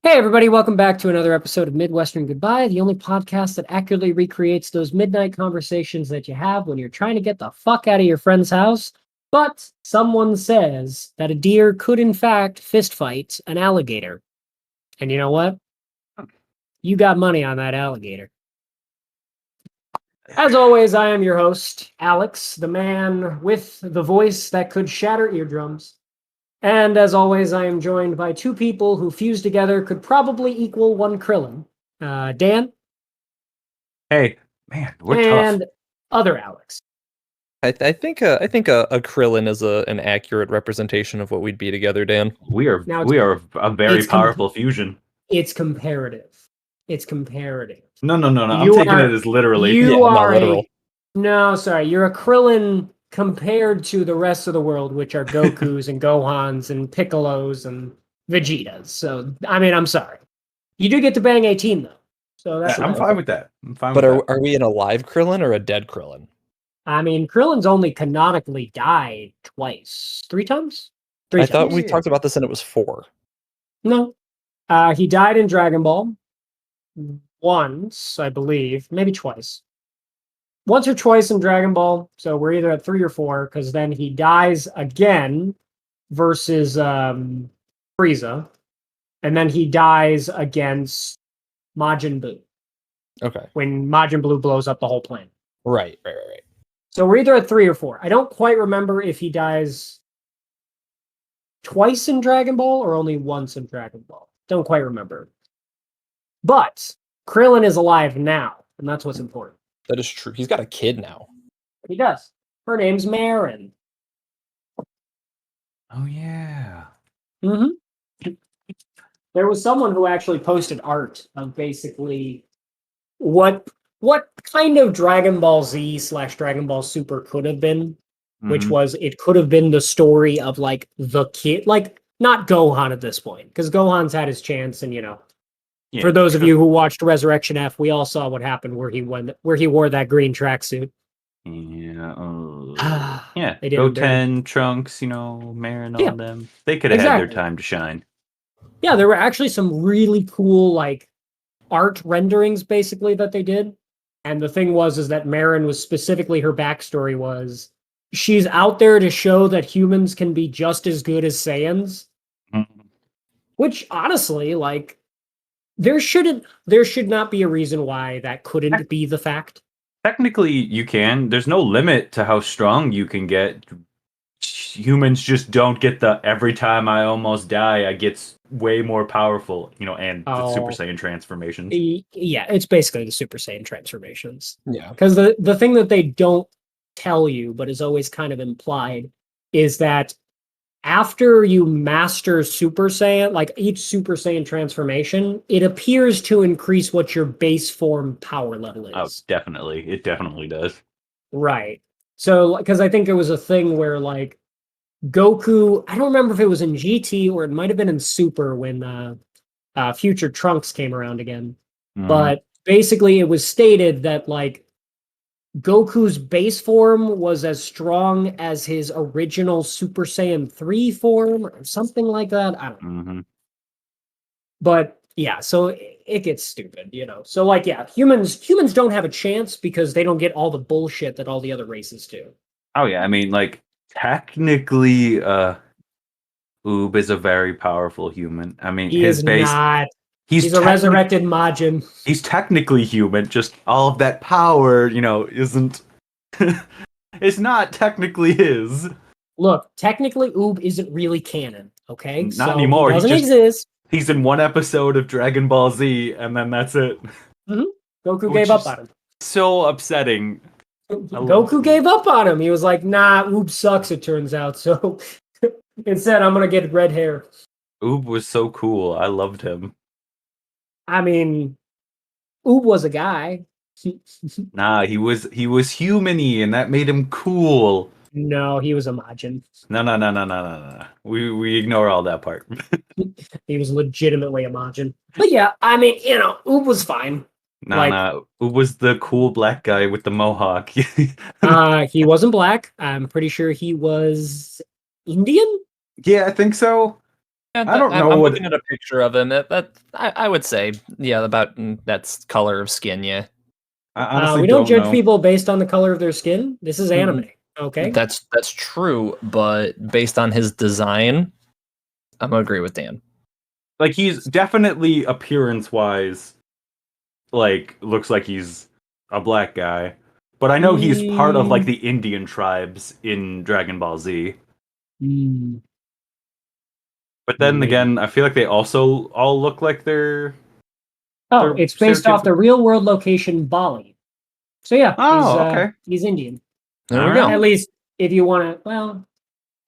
Hey, everybody, welcome back to another episode of Midwestern Goodbye, the only podcast that accurately recreates those midnight conversations that you have when you're trying to get the fuck out of your friend's house. But someone says that a deer could, in fact, fistfight an alligator. And you know what? You got money on that alligator. As always, I am your host, Alex, the man with the voice that could shatter eardrums. And as always, I am joined by two people who fused together could probably equal one Krillin. Dan. Hey, man, we're and tough. Other Alex. I think a Krillin is an accurate representation of what we'd be together, Dan. We are a very powerful fusion. It's comparative. No. I'm taking it as literally. You're a Krillin compared to the rest of the world, which are Gokus and Gohans and Piccolos and Vegetas. So, I mean, I'm sorry. You do get to bang 18, though. So that's I'm fine with that. But are we an alive Krillin or a dead Krillin? I mean, Krillin's only canonically died twice. 3 times? I thought we talked about this and it was 4. No. He died in Dragon Ball once, I believe. Maybe twice. Once or twice in Dragon Ball, so we're either at 3 or 4, because then he dies again versus Frieza, and then he dies against Majin Buu. Okay. When Majin Buu blows up the whole planet. Right. So we're either at 3 or 4. I don't quite remember if he dies twice in Dragon Ball or only once in Dragon Ball. Don't quite remember. But Krillin is alive now, and that's what's important. That is true. He's got a kid now. He does. Her name's Marin. Oh, yeah. Mm-hmm. There was someone who actually posted art of basically what kind of Dragon Ball Z / Dragon Ball Super could have been, which was it could have been the story of like the kid, like not Gohan at this point, because Gohan's had his chance, and for those of you who watched Resurrection F, we all saw what happened where he wore that green tracksuit. Yeah. Goten, Trunks, Marin, all of them. They could have had their time to shine. Yeah, there were actually some really cool like art renderings basically that they did. And the thing is that Marin was specifically, her backstory was she's out there to show that humans can be just as good as Saiyans. Mm-hmm. Which honestly, like, there should not be a reason why that couldn't be the fact. Technically, you can. There's no limit to how strong you can get. Humans just don't get the every time I almost die, I get way more powerful, and the Super Saiyan transformations. Yeah, it's basically the Super Saiyan transformations. Yeah. Because the thing that they don't tell you, but is always kind of implied, is that after you master Super Saiyan, like each Super Saiyan transformation, it appears to increase what your base form power level is. Oh, definitely. It definitely does. Right. So, because I think it was a thing where, like, Goku, I don't remember if it was in GT or it might have been in Super when Future Trunks came around again. Mm. But basically it was stated that, like, Goku's base form was as strong as his original Super Saiyan 3 form or something like that. I don't know. Mm-hmm. But yeah, so it gets stupid, So like, yeah, humans don't have a chance because they don't get all the bullshit that all the other races do. Oh yeah, I mean, like, technically, Oob is a very powerful human. I mean, his base. Not. He's a resurrected Majin. He's technically human, just all of that power, isn't... it's not technically his. Look, technically Oob isn't really canon, okay? Not anymore. He doesn't exist. He's in one episode of Dragon Ball Z, and then that's it. Mm-hmm. Goku gave up on him. So upsetting. Goku gave up on him. He was like, nah, Oob sucks, it turns out. So instead, I'm going to get red hair. Oob was so cool. I loved him. I mean, Oob was a guy. Nah, he was human-y, and that made him cool. No, he was a Majin. No. We ignore all that part. He was legitimately a Majin. But yeah, I mean, Oob was fine. Nah. Oob was the cool black guy with the mohawk. He wasn't black. I'm pretty sure he was Indian? Yeah, I think so. I don't know I'm what. looking at a picture of him. I would say, yeah, about that's color of skin. Yeah, I honestly We don't judge know. people based on the color of their skin. This is anime. Okay. that's true. But based on his design, I'm gonna agree with Dan. Like he's definitely appearance-wise, like looks like he's a black guy. But I know he's part of like the Indian tribes in Dragon Ball Z. Mm. But then Maybe. again, I feel like they also all look like they're. Oh, it's based off the real world location Bali. So yeah, okay. he's Indian. There we All go. right. At least if you want to, well,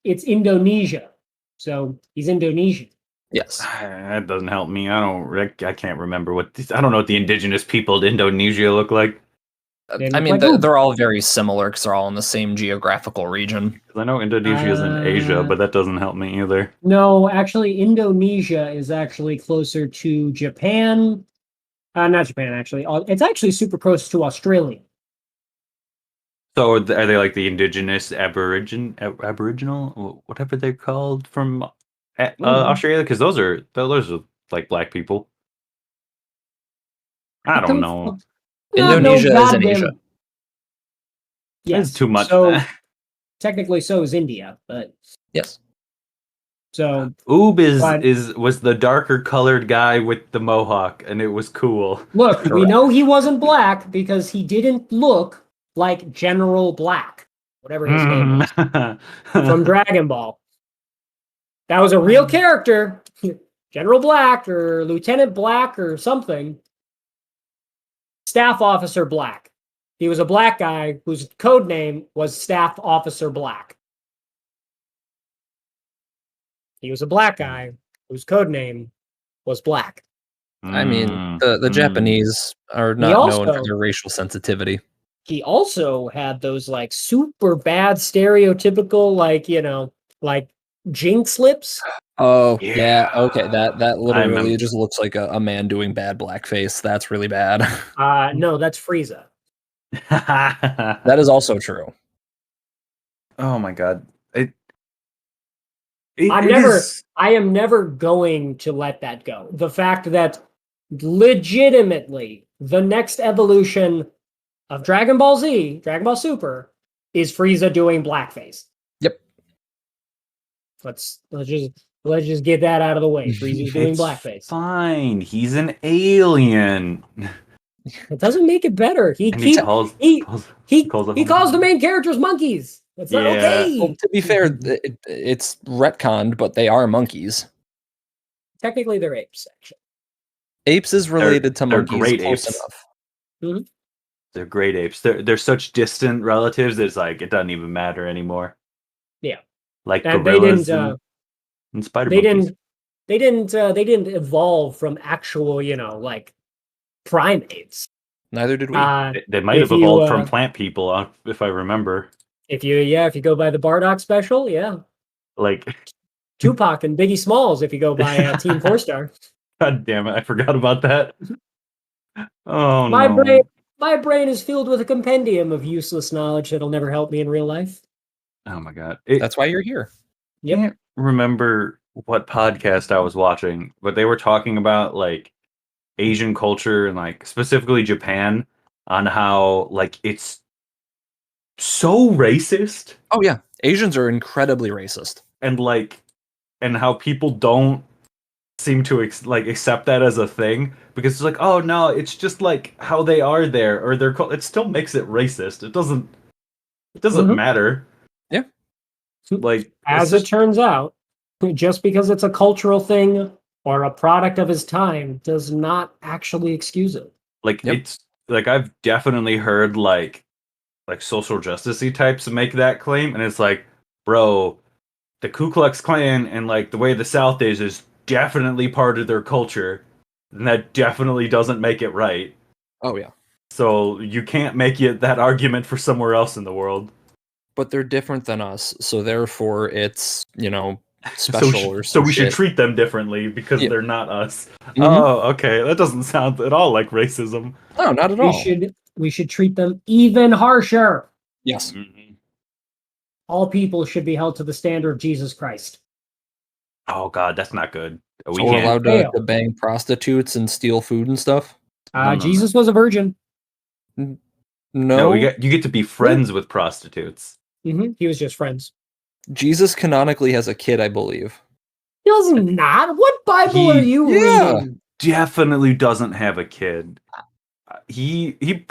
it's Indonesia. So he's Indonesian. Yes. That doesn't help me. I can't remember I don't know what the indigenous people of Indonesia look like. They I look mean, like they're all very similar because they're all in the same geographical region. 'Cause I know Indonesia is in Asia, but that doesn't help me either. No, actually, Indonesia is actually closer to Japan. Not Japan, actually. It's actually super close to Australia. So are they like the indigenous aboriginal, whatever they're called from Australia? Because those are like black people. I don't know. Indonesia is in Asia. Yes, It's too much. So technically, so is India, but Yes. so Oob was the darker colored guy with the mohawk, and it was cool. look, we Correct. know he wasn't black because he didn't look like General Black, whatever his name was, from Dragon Ball. That was a real character, General Black or Lieutenant Black or something. Staff Officer Black. He was a black guy whose code name was Staff Officer Black. He was a black guy whose code name was Black. I mean, the Japanese are not known for their racial sensitivity. He also had those like super bad stereotypical, like jinx lips. Oh, yeah. Okay. That I literally remember. just looks like a man doing bad blackface. That's really bad. No, that's Frieza. That is also true. Oh my god. I am never going to let that go. The fact that legitimately the next evolution of Dragon Ball Z, Dragon Ball Super, is Frieza doing blackface. Yep. Let's just get that out of the way. Frieza's doing blackface. Fine. He's an alien. It doesn't make it better. He calls the main characters monkeys. That's not okay. Well, to be fair, it's retconned, but they are monkeys. Technically, they're apes. Actually, apes is related to they're monkeys. Great close apes. enough. Mm-hmm. They're great apes. They're such distant relatives that it's like it doesn't even matter anymore. Yeah, like and gorillas and spider monkeys. They didn't evolve from actual, like primates. Neither did we. They might have evolved from plant people, if I remember. If you go by the Bardock special, yeah. Like Tupac and Biggie Smalls, if you go by Team 4-Star. God damn it, I forgot about that. Oh my no. My brain is filled with a compendium of useless knowledge that'll never help me in real life. Oh my god. That's why you're here. Yep. I can't remember what podcast I was watching, but they were talking about like Asian culture and like specifically Japan on how like it's so racist. Oh yeah, Asians are incredibly racist, and how people don't seem to accept that as a thing because it's like, oh no, it's just like how they are there or it still makes it racist. It doesn't matter. Yeah. Like as it turns out, just because it's a cultural thing or a product of his time does not actually excuse it. Like it's like I've definitely heard like social justice-y types make that claim, and it's like, bro, the Ku Klux Klan and like the way the South is definitely part of their culture, and that definitely doesn't make it right. Oh yeah. So you can't make that argument for somewhere else in the world. But they're different than us, so therefore it's, special so we should treat them differently because they're not us. Mm-hmm. Oh, okay. That doesn't sound at all like racism. No, not at all. We should treat them even harsher. Yes. Mm-hmm. All people should be held to the standard of Jesus Christ. Oh God, that's not good. So We we're can't. allowed Fail. to bang prostitutes and steal food and stuff? No. Jesus was a virgin. No. You get to be friends with prostitutes. He was just friends. Jesus canonically has a kid, I believe. He does not. What Bible are you reading? Definitely doesn't have a kid. He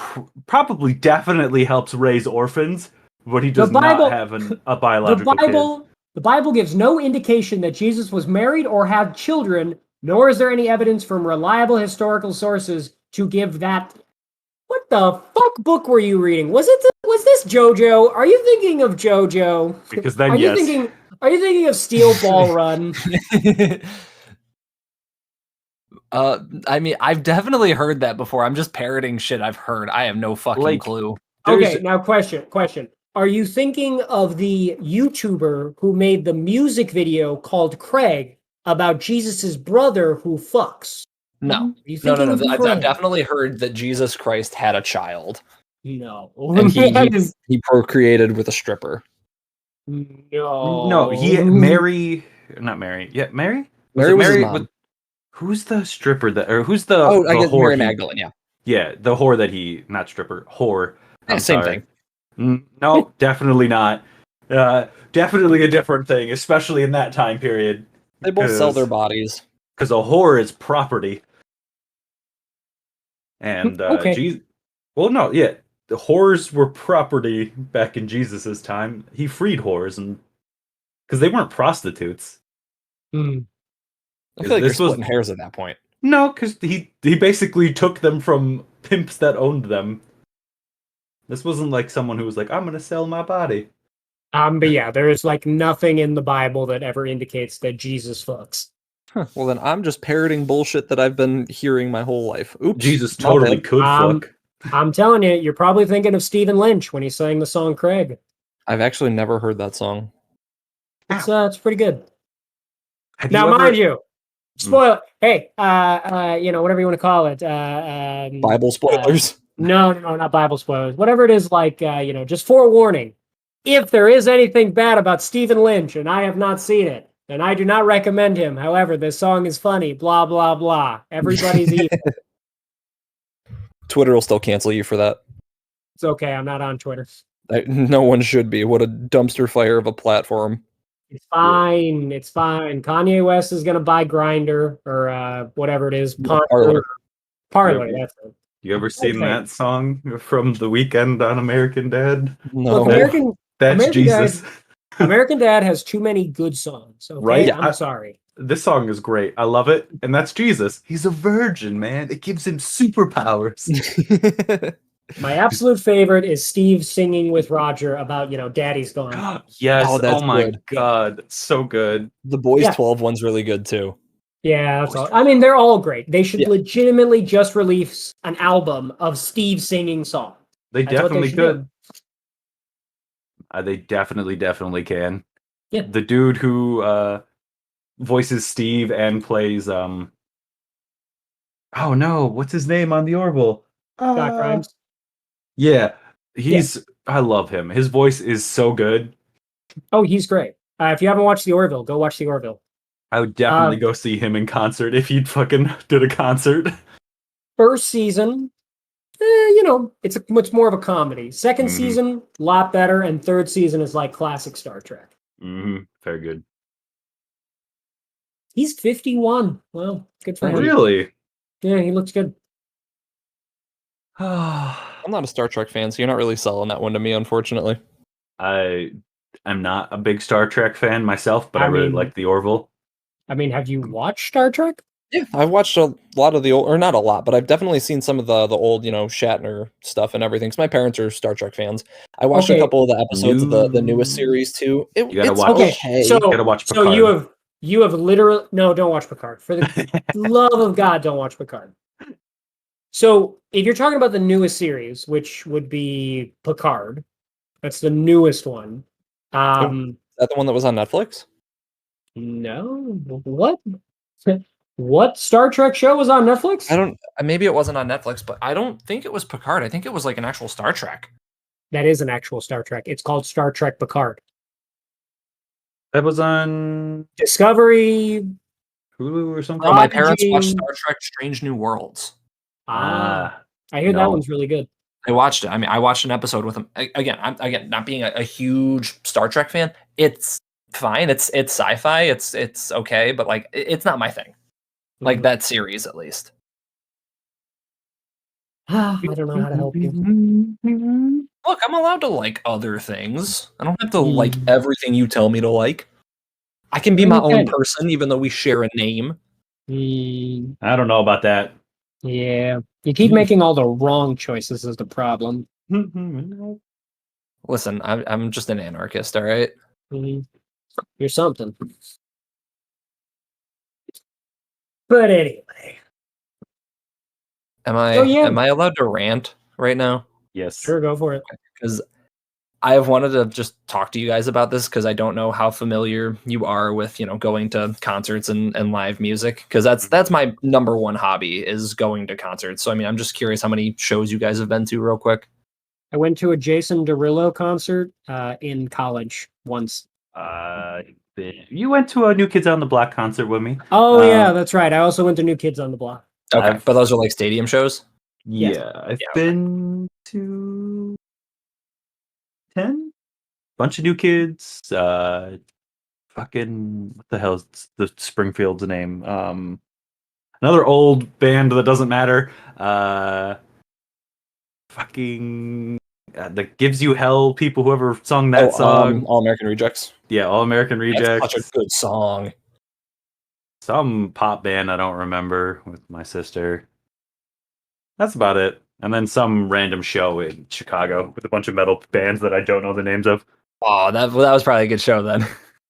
probably definitely helps raise orphans, but he does not have a biological kid. The Bible gives no indication that Jesus was married or had children, nor is there any evidence from reliable historical sources to give that. What the fuck book were you reading? Was this JoJo? Are you thinking of JoJo? Because then Are you thinking of Steel Ball Run? I mean, I've definitely heard that before. I'm just parroting shit I've heard. I have no fucking clue. Okay, now question. Are you thinking of the YouTuber who made the music video called Craig about Jesus's brother who fucks? No. No. I've definitely heard that Jesus Christ had a child. No. And he procreated with a stripper. No, Mary. Yeah, Mary? Mary was his mom. Who's the stripper who's the I guess whore? Mary Magdalene, yeah. Yeah, the whore not stripper, whore. Same thing. No, definitely not. Definitely a different thing, especially in that time period. They both sell their bodies. Because a whore is property. And okay. The whores were property back in Jesus's time. He freed whores, and because they weren't prostitutes. I feel like you're splitting hairs at that point. No, because he basically took them from pimps that owned them. This wasn't like someone who was like, I'm gonna sell my body. But yeah, there is like nothing in the Bible that ever indicates that Jesus fucks. Well, then I'm just parroting bullshit that I've been hearing my whole life. Oops. Jesus totally could fuck. I'm telling you, you're probably thinking of Stephen Lynch when he sang the song Craig. I've actually never heard that song. It's pretty good. Mind you, spoil. Hey, whatever you want to call it. Bible spoilers. No, not Bible spoilers. Whatever it is, like just forewarning. If there is anything bad about Stephen Lynch, and I have not seen it, and I do not recommend him. However, this song is funny. Blah blah blah. Everybody's evil. Twitter will still cancel you for that. It's okay. I'm not on Twitter. No one should be. What a dumpster fire of a platform. It's fine. It's fine. Kanye West is gonna buy Grindr or whatever it is. Parler. That's it. You ever seen that song from The Weeknd on American Dad? No. Look, That's Jesus. American Dad has too many good songs. Okay? Right? I'm sorry. This song is great. I love it. And that's Jesus. He's a virgin, man. It gives him superpowers. My absolute favorite is Steve singing with Roger about, Daddy's gone. Yes. Oh, my good. God. So good. The Boys 12 one's really good too. Yeah, that's all. I mean, they're all great. They should legitimately just release an album of Steve singing songs. They definitely could. They definitely can. Yeah. The dude who voices Steve and plays oh no, what's his name on the Orville? Scott Grimes. Yeah. I love him. His voice is so good. Oh, he's great. If you haven't watched the Orville, go watch the Orville. I would definitely go see him in concert if he'd fucking did a concert. First season, it's more of a comedy. Second season, a lot better, and third season is like classic Star Trek. Very good. He's 51. Well, good for him. Really? Yeah, he looks good. I'm not a Star Trek fan, so you're not really selling that one to me, unfortunately. I'm not a big Star Trek fan myself, but I really like the Orville. I mean, have you watched Star Trek? Yeah, I've watched a lot of the old, or not a lot, but I've definitely seen some of the old, Shatner stuff and everything. Because my parents are Star Trek fans. I watched a couple of the episodes of the newest series too. You gotta watch. Okay, so you gotta watch Picard. So you have literally don't watch Picard. For the love of God, don't watch Picard. So if you're talking about the newest series, which would be Picard, that's the newest one. Is that the one that was on Netflix? No, what? What Star Trek show was on Netflix? Maybe it wasn't on Netflix, but I don't think it was Picard. I think it was like an actual Star Trek. That is an actual Star Trek. It's called Star Trek Picard. That was on Discovery. Hulu or something. Oh, my parents watched Prodigy. Star Trek: Strange New Worlds. I hear that no. one's really good. They watched it. I mean, I watched an episode with them. Again, not being a huge Star Trek fan, it's fine. It's sci-fi. It's okay, but like it's not my thing. Like that series, at least. I don't know how to help you. Look, I'm allowed to like other things. I don't have to like everything you tell me to like. I can be my own person, even though we share a name. I don't know about that. Yeah, you keep making all the wrong choices is the problem. Listen, I'm just an anarchist, all right? You're something. But anyway. Am I allowed to rant right now? Yes. Sure, go for it. Because I have wanted to just talk to you guys about this because I don't know how familiar you are with, going to concerts and live music. Because that's my number one hobby is going to concerts. So I mean, I'm just curious how many shows you guys have been to real quick. I went to a Jason Derulo concert in college once. You went to a New Kids on the Block concert with me. Oh yeah, that's right. I also went to New Kids on the Block. Okay, but those are like stadium shows? Yeah, I've been to 10. Bunch of New Kids. Fucking what the hell is the Springfield's name? Another old band that doesn't matter. Fucking that Gives You Hell. People, whoever sung that song. All American Rejects. Yeah, All American Rejects. That's such a good song. Some pop band I don't remember with my sister. That's about it. And then some random show in Chicago with a bunch of metal bands that I don't know the names of. Oh, that was probably a good show then.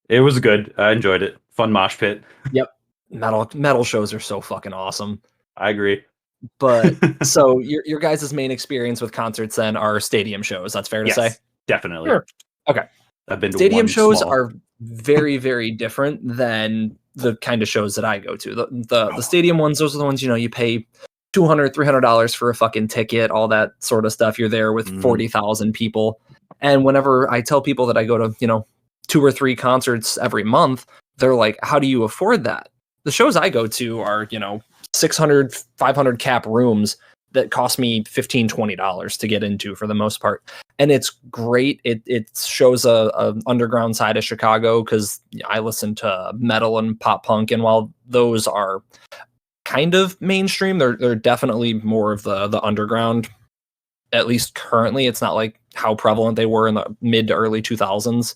It was good. I enjoyed it. Fun mosh pit. Yep. Metal shows are so fucking awesome. I agree. But so your guys' main experience with concerts then are stadium shows. That's fair to say? Definitely. Sure. Okay. I've been to stadium shows small. are very, very different than the kind of shows that I go to. The stadium ones, those are the ones, you pay $200, $300 for a fucking ticket, all that sort of stuff. You're there with 40,000 people. And whenever I tell people that I go to, 2 or 3 concerts every month, they're like, how do you afford that? The shows I go to are, 600, 500 cap rooms that cost me $15, $20 to get into for the most part. And it's great. It shows a underground side of Chicago because I listen to metal and pop punk. And while those are kind of mainstream, they're definitely more of the underground. At least currently, it's not like how prevalent they were in the mid to early 2000s.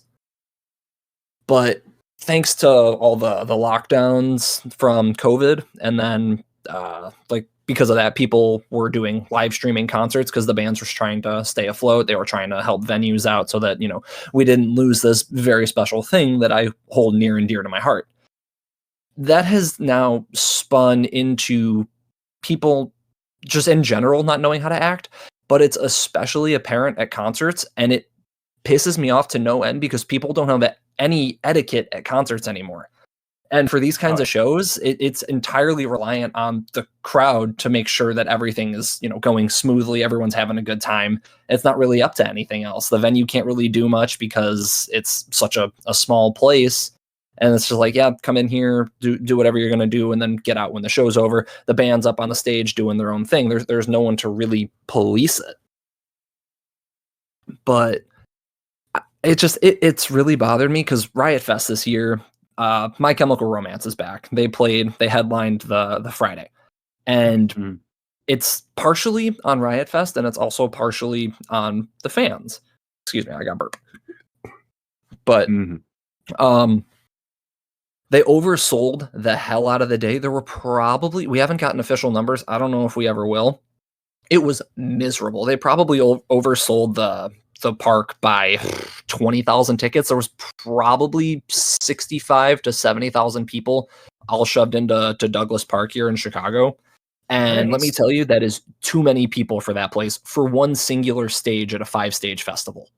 But thanks to all the lockdowns from COVID, and then because of that, people were doing live streaming concerts because the bands were trying to stay afloat. They were trying to help venues out so that we didn't lose this very special thing that I hold near and dear to my heart. That has now spun into people just in general not knowing how to act, but it's especially apparent at concerts, and it pisses me off to no end because people don't have any etiquette at concerts anymore. And for these kinds of shows, it's entirely reliant on the crowd to make sure that everything is, going smoothly. Everyone's having a good time. It's not really up to anything else. The venue can't really do much because it's such a small place. And it's just like, yeah, come in here, do whatever you're going to do, and then get out when the show's over. The band's up on the stage doing their own thing. There's no one to really police it. But it's really bothered me because Riot Fest this year, My Chemical Romance is back. They headlined the Friday, and it's partially on Riot Fest, and it's also partially on the fans. Excuse me, I got burp. But they oversold the hell out of the day. There were we haven't gotten official numbers. I don't know if we ever will. It was miserable. They probably oversold the park by 20,000 tickets. There was probably 65 to 70,000 people all shoved into Douglas Park here in Chicago. And let me tell you, that is too many people for that place for one singular stage at a 5-stage festival.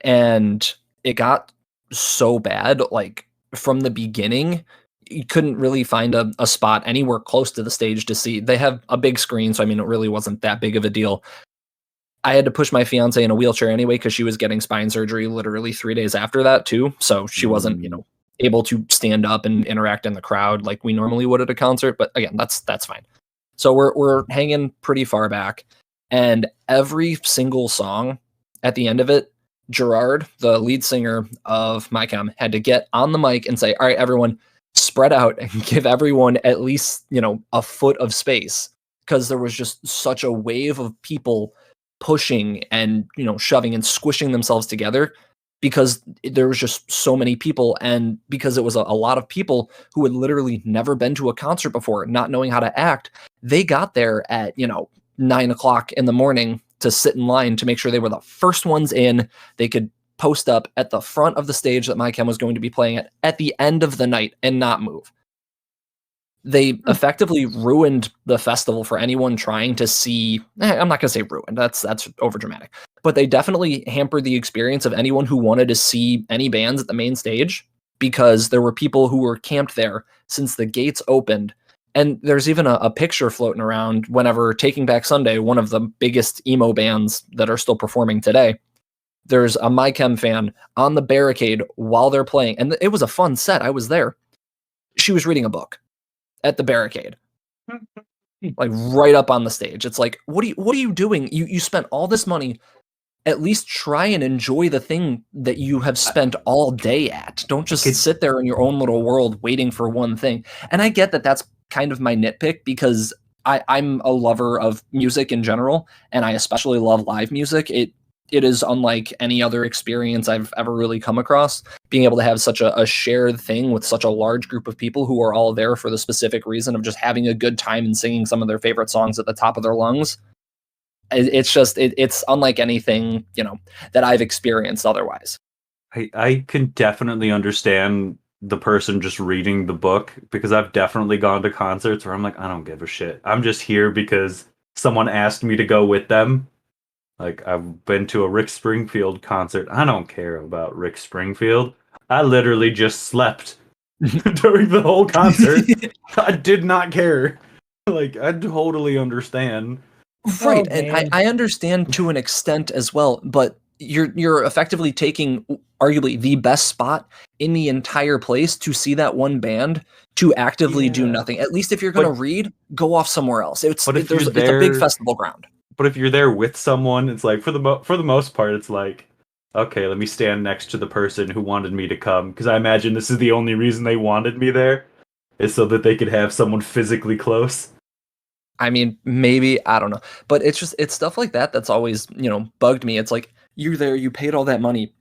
And it got so bad, like from the beginning, you couldn't really find a spot anywhere close to the stage to see. They have a big screen, so I mean, it really wasn't that big of a deal. I had to push my fiance in a wheelchair anyway because she was getting spine surgery literally 3 days after that too. So she wasn't, able to stand up and interact in the crowd like we normally would at a concert. But again, that's fine. So we're hanging pretty far back, and every single song at the end of it, Gerard, the lead singer of MyChem, had to get on the mic and say, "All right, everyone, spread out and give everyone at least, a foot of space," because there was just such a wave of people pushing and, shoving and squishing themselves together because there was just so many people, and because it was a lot of people who had literally never been to a concert before, not knowing how to act. They got there at 9:00 in the morning to sit in line to make sure they were the first ones in. They could post up at the front of the stage that MyChem was going to be playing at the end of the night and not move. They effectively ruined the festival for anyone trying to see. I'm not going to say ruined. That's overdramatic. But they definitely hampered the experience of anyone who wanted to see any bands at the main stage, because there were people who were camped there since the gates opened. And there's even a picture floating around whenever Taking Back Sunday, one of the biggest emo bands that are still performing today, there's a MyChem fan on the barricade while they're playing. And it was a fun set. I was there. She was reading a book at the barricade, like right up on the stage. It's like, what are you doing? You spent all this money. At least try and enjoy the thing that you have spent all day at. Don't just sit there in your own little world waiting for one thing. And I get that that's kind of my nitpick, because I'm a lover of music in general, and I especially love live music. It is unlike any other experience I've ever really come across. Being able to have such a shared thing with such a large group of people who are all there for the specific reason of just having a good time and singing some of their favorite songs at the top of their lungs. It's unlike anything, that I've experienced otherwise. I can definitely understand the person just reading the book, because I've definitely gone to concerts where I'm like, I don't give a shit. I'm just here because someone asked me to go with them. Like, I've been to a Rick Springfield concert. I don't care about Rick Springfield. I literally just slept during the whole concert. I did not care. Like, I totally understand. Right, and I understand to an extent as well, but you're effectively taking arguably the best spot in the entire place to see that one band to actively do nothing. At least if you're going to read, go off somewhere else. It's a big festival ground. But if you're there with someone, it's like for the most part, it's like, okay, let me stand next to the person who wanted me to come, because I imagine this is the only reason they wanted me there, is so that they could have someone physically close. I mean, maybe, I don't know. But it's stuff like that that's always, bugged me. It's like, you're there, you paid all that money.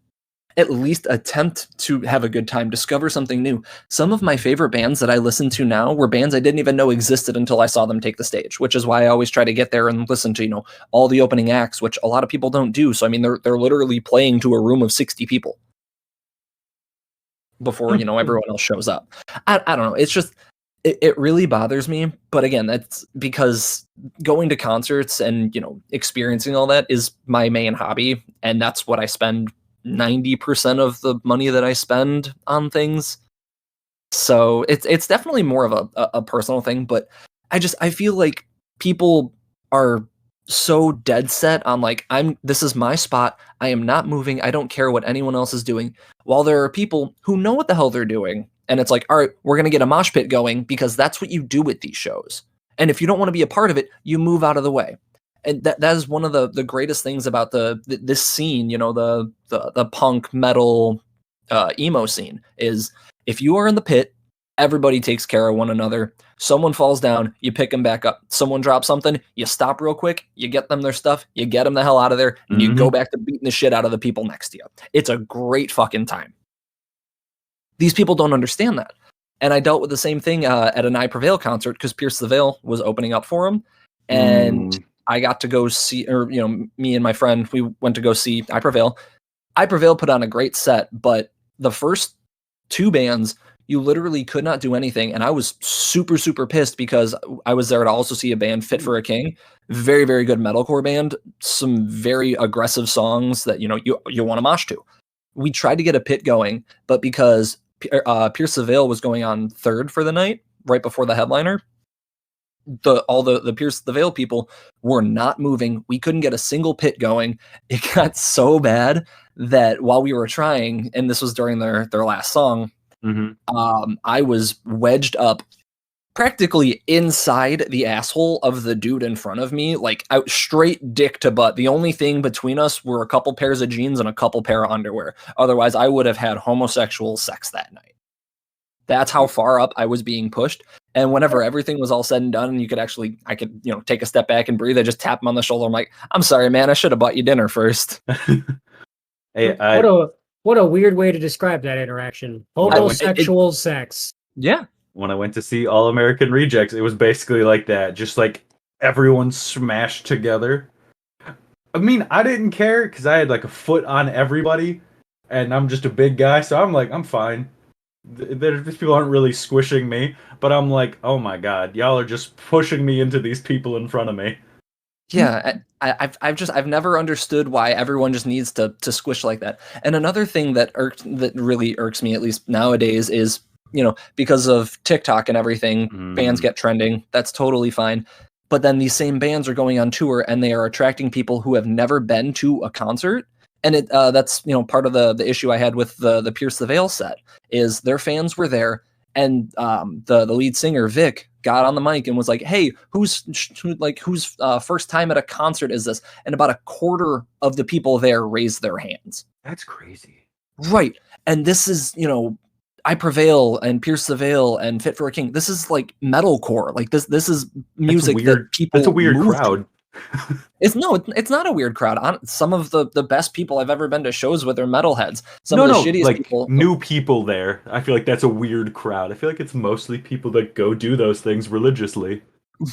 At least attempt to have a good time, discover something new. Some of my favorite bands that I listen to now were bands I didn't even know existed until I saw them take the stage, which is why I always try to get there and listen to, all the opening acts, which a lot of people don't do. So, I mean, they're literally playing to a room of 60 people before, everyone else shows up. I don't know. It's just, it really bothers me. But again, that's because going to concerts and, experiencing all that is my main hobby. And that's what I spend 90% of the money that I spend on things. So it's definitely more of a personal thing. But I feel like people are so dead set on like, this is my spot. I am not moving. I don't care what anyone else is doing. While there are people who know what the hell they're doing. And it's like, all right, we're going to get a mosh pit going, because that's what you do with these shows. And if you don't want to be a part of it, you move out of the way. And that is one of the greatest things about this scene, the punk metal emo scene, is if you are in the pit, everybody takes care of one another. Someone falls down, you pick them back up. Someone drops something, you stop real quick, you get them their stuff, you get them the hell out of there, and you go back to beating the shit out of the people next to you. It's a great fucking time. These people don't understand that. And I dealt with the same thing at an I Prevail concert, because Pierce the Veil was opening up for him. And I got to go see, or, me and my friend, we went to go see I Prevail. I Prevail put on a great set, but the first two bands, you literally could not do anything. And I was super, super pissed, because I was there to also see a band, Fit for a King. Very, very good metalcore band. Some very aggressive songs that, you want to mosh to. We tried to get a pit going, but because Pierce the Veil was going on third for the night, right before the headliner, all the Pierce the Veil people were not moving. We couldn't get a single pit going. It got so bad that while we were trying, and this was during their last song, I was wedged up practically inside the asshole of the dude in front of me, like out straight dick to butt. The only thing between us were a couple pairs of jeans and a couple pair of underwear. Otherwise, I would have had homosexual sex that night. That's how far up I was being pushed. And whenever everything was all said and done, and I could, take a step back and breathe, I just tap him on the shoulder. I'm like, I'm sorry, man. I should have bought you dinner first. Hey, what a weird way to describe that interaction. Homosexual sex. Yeah. When I went to see All American Rejects, it was basically like that. Just like everyone smashed together. I mean, I didn't care because I had like a foot on everybody, and I'm just a big guy, so I'm like, I'm fine. These people aren't really squishing me, but I'm like, oh my god, y'all are just pushing me into these people in front of me. Yeah, I've never understood why everyone just needs to squish like that. And another thing that really irks me, at least nowadays, is because of TikTok and everything, bands get trending. That's totally fine. But then these same bands are going on tour and they are attracting people who have never been to a concert. And that's part of the issue I had with the Pierce the Veil set is their fans were there, and the lead singer Vic got on the mic and was like, "Hey, who's first time at a concert is this?" And about a quarter of the people there raised their hands. That's crazy, right? And this is I Prevail and Pierce the Veil and Fit for a King. This is like metalcore. Like this is music that people. That's a weird crowd. It's not a weird crowd. Some of the best people I've ever been to shows with are metalheads. Some of the shittiest people. New people there. I feel like that's a weird crowd. I feel like it's mostly people that go do those things religiously.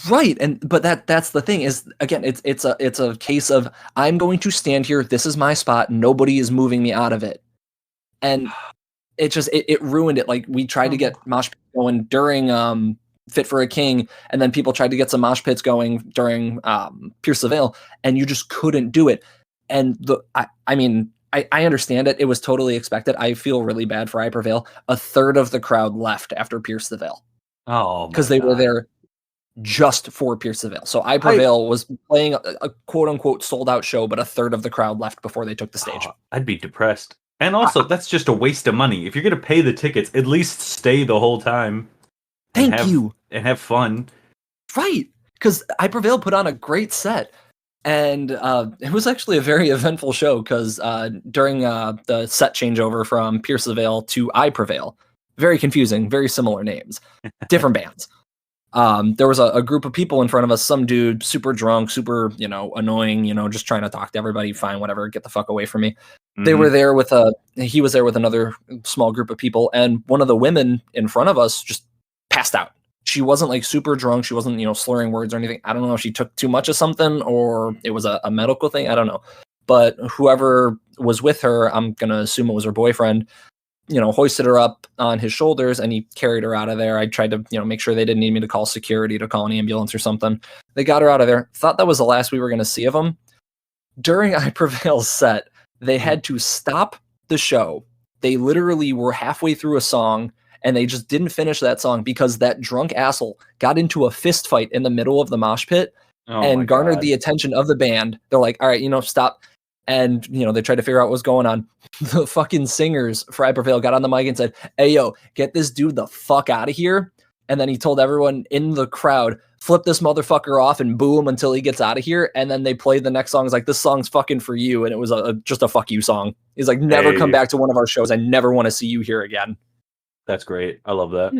Right, but that's the thing is, again, it's a case of I'm going to stand here. This is my spot. Nobody is moving me out of it, and it just it ruined it. Like we tried to get mosh pits going during Fit for a King, and then people tried to get some mosh pits going during Pierce the Veil, and you just couldn't do it. And I understand it. It was totally expected. I feel really bad for I Prevail. A third of the crowd left after Pierce the Veil. Oh, because they were there just for Pierce the Veil. So I Prevail was playing a quote unquote sold out show, but a third of the crowd left before they took the stage. I'd be depressed. And also, that's just a waste of money. If you're going to pay the tickets, at least stay the whole time. Thank you. And have fun. Right. Because I Prevail put on a great set. And it was actually a very eventful show because during the set changeover from Pierce the Veil to I Prevail, very confusing, very similar names, different bands. There was a group of people in front of us, some dude, super drunk, super, annoying, just trying to talk to everybody, fine, whatever, get the fuck away from me. Mm-hmm. They were there he was there with another small group of people, and one of the women in front of us just passed out. She wasn't like super drunk, she wasn't, slurring words or anything. I don't know if she took too much of something or it was a medical thing, I don't know. But whoever was with her, I'm gonna assume it was her boyfriend, hoisted her up on his shoulders and he carried her out of there. I tried to, make sure they didn't need me to call security, to call an ambulance or something. They got her out of there. Thought that was the last we were going to see of them. During I Prevail's set, they had to stop the show. They literally were halfway through a song and they just didn't finish that song because that drunk asshole got into a fist fight in the middle of the mosh pit and garnered the attention of the band. They're like, all right, stop. And, they tried to figure out what was going on. The fucking singers for I Prevail got on the mic and said, "Hey, yo, get this dude the fuck out of here." And then he told everyone in the crowd, flip this motherfucker off and boo him until he gets out of here. And then they played the next song. It's like, this song's fucking for you. And it was just a fuck you song. He's like, never come back to one of our shows. I never want to see you here again. That's great. I love that.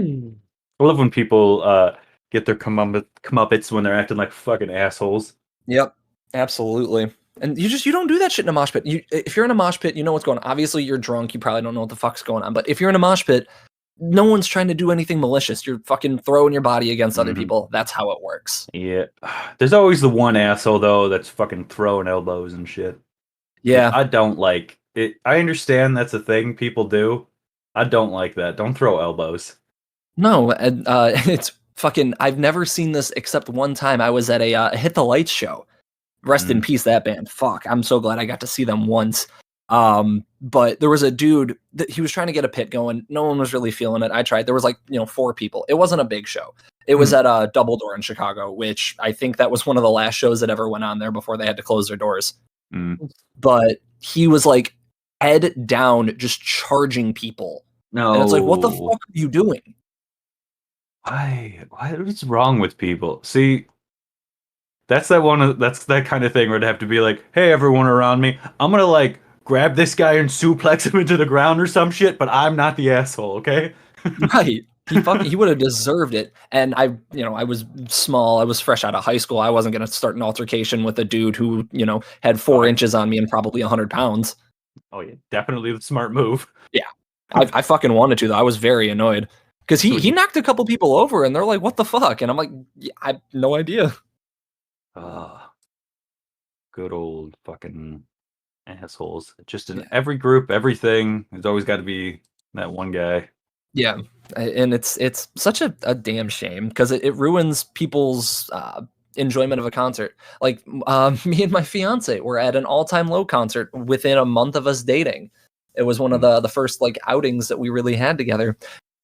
I love when people get their comeuppance when they're acting like fucking assholes. Yep, absolutely. And you don't do that shit in a mosh pit. If you're in a mosh pit, you know what's going on. Obviously, you're drunk. You probably don't know what the fuck's going on. But if you're in a mosh pit, no one's trying to do anything malicious. You're fucking throwing your body against other people. That's how it works. Yeah. There's always the one asshole, though, that's fucking throwing elbows and shit. Yeah. I don't like it. I understand that's a thing people do. I don't like that. Don't throw elbows. No, and it's fucking... I've never seen this except one time. I was at a Hit the Lights show. Rest in peace, that band. Fuck, I'm so glad I got to see them once. But there was a dude that he was trying to get a pit going. No one was really feeling it. I tried. There was 4 people. It wasn't a big show. It was at a Double Door in Chicago, which I think that was one of the last shows that ever went on there before they had to close their doors. But he was like head down, just charging people. No. And it's like, what the fuck are you doing? Why? What's wrong with people? See, that's that kind of thing where it'd have to be like, hey, everyone around me, I'm gonna like grab this guy and suplex him into the ground or some shit, but I'm not the asshole, okay? Right. He would have deserved it. And I was small. I was fresh out of high school. I wasn't going to start an altercation with a dude who, had 4 inches on me and probably 100 pounds. Oh, yeah. Definitely the smart move. Yeah. I fucking wanted to, though. I was very annoyed because he knocked a couple people over and they're like, what the fuck? And I'm like, yeah, I have no idea. Good old fucking assholes. Just in every group, everything, there's always got to be that one guy. Yeah, and it's such a damn shame because it ruins people's enjoyment of a concert. Like me and my fiance were at an All-Time Low concert within a month of us dating. It was one of the first like outings that we really had together.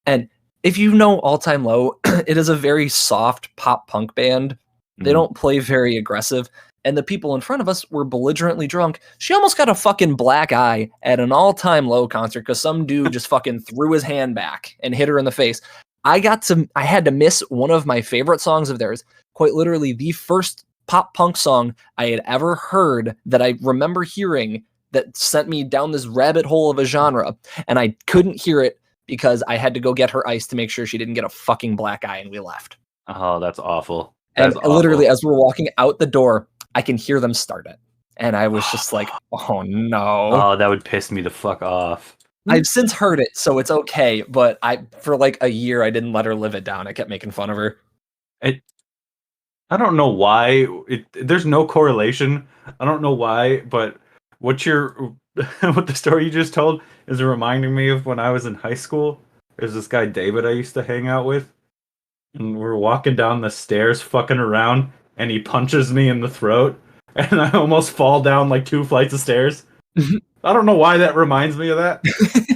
And if you know All-Time Low, it is a very soft pop punk band. They don't play very aggressive. And the people in front of us were belligerently drunk. She almost got a fucking black eye at an All-Time Low concert because some dude just fucking threw his hand back and hit her in the face. I had to miss one of my favorite songs of theirs, quite literally the first pop punk song I had ever heard that I remember hearing that sent me down this rabbit hole of a genre. And I couldn't hear it because I had to go get her ice to make sure she didn't get a fucking black eye, and we left. Oh, that's awful. And literally, as we're walking out the door, I can hear them start it. And I was just like, oh no. Oh, that would piss me the fuck off. I've since heard it, so it's okay. But for like a year, I didn't let her live it down. I kept making fun of her. I don't know why. There's no correlation. I don't know why, but what the story you just told is reminding me of when I was in high school. There's this guy, David, I used to hang out with. And we're walking down the stairs fucking around, and he punches me in the throat, and I almost fall down like 2 flights of stairs. I don't know why that reminds me of that,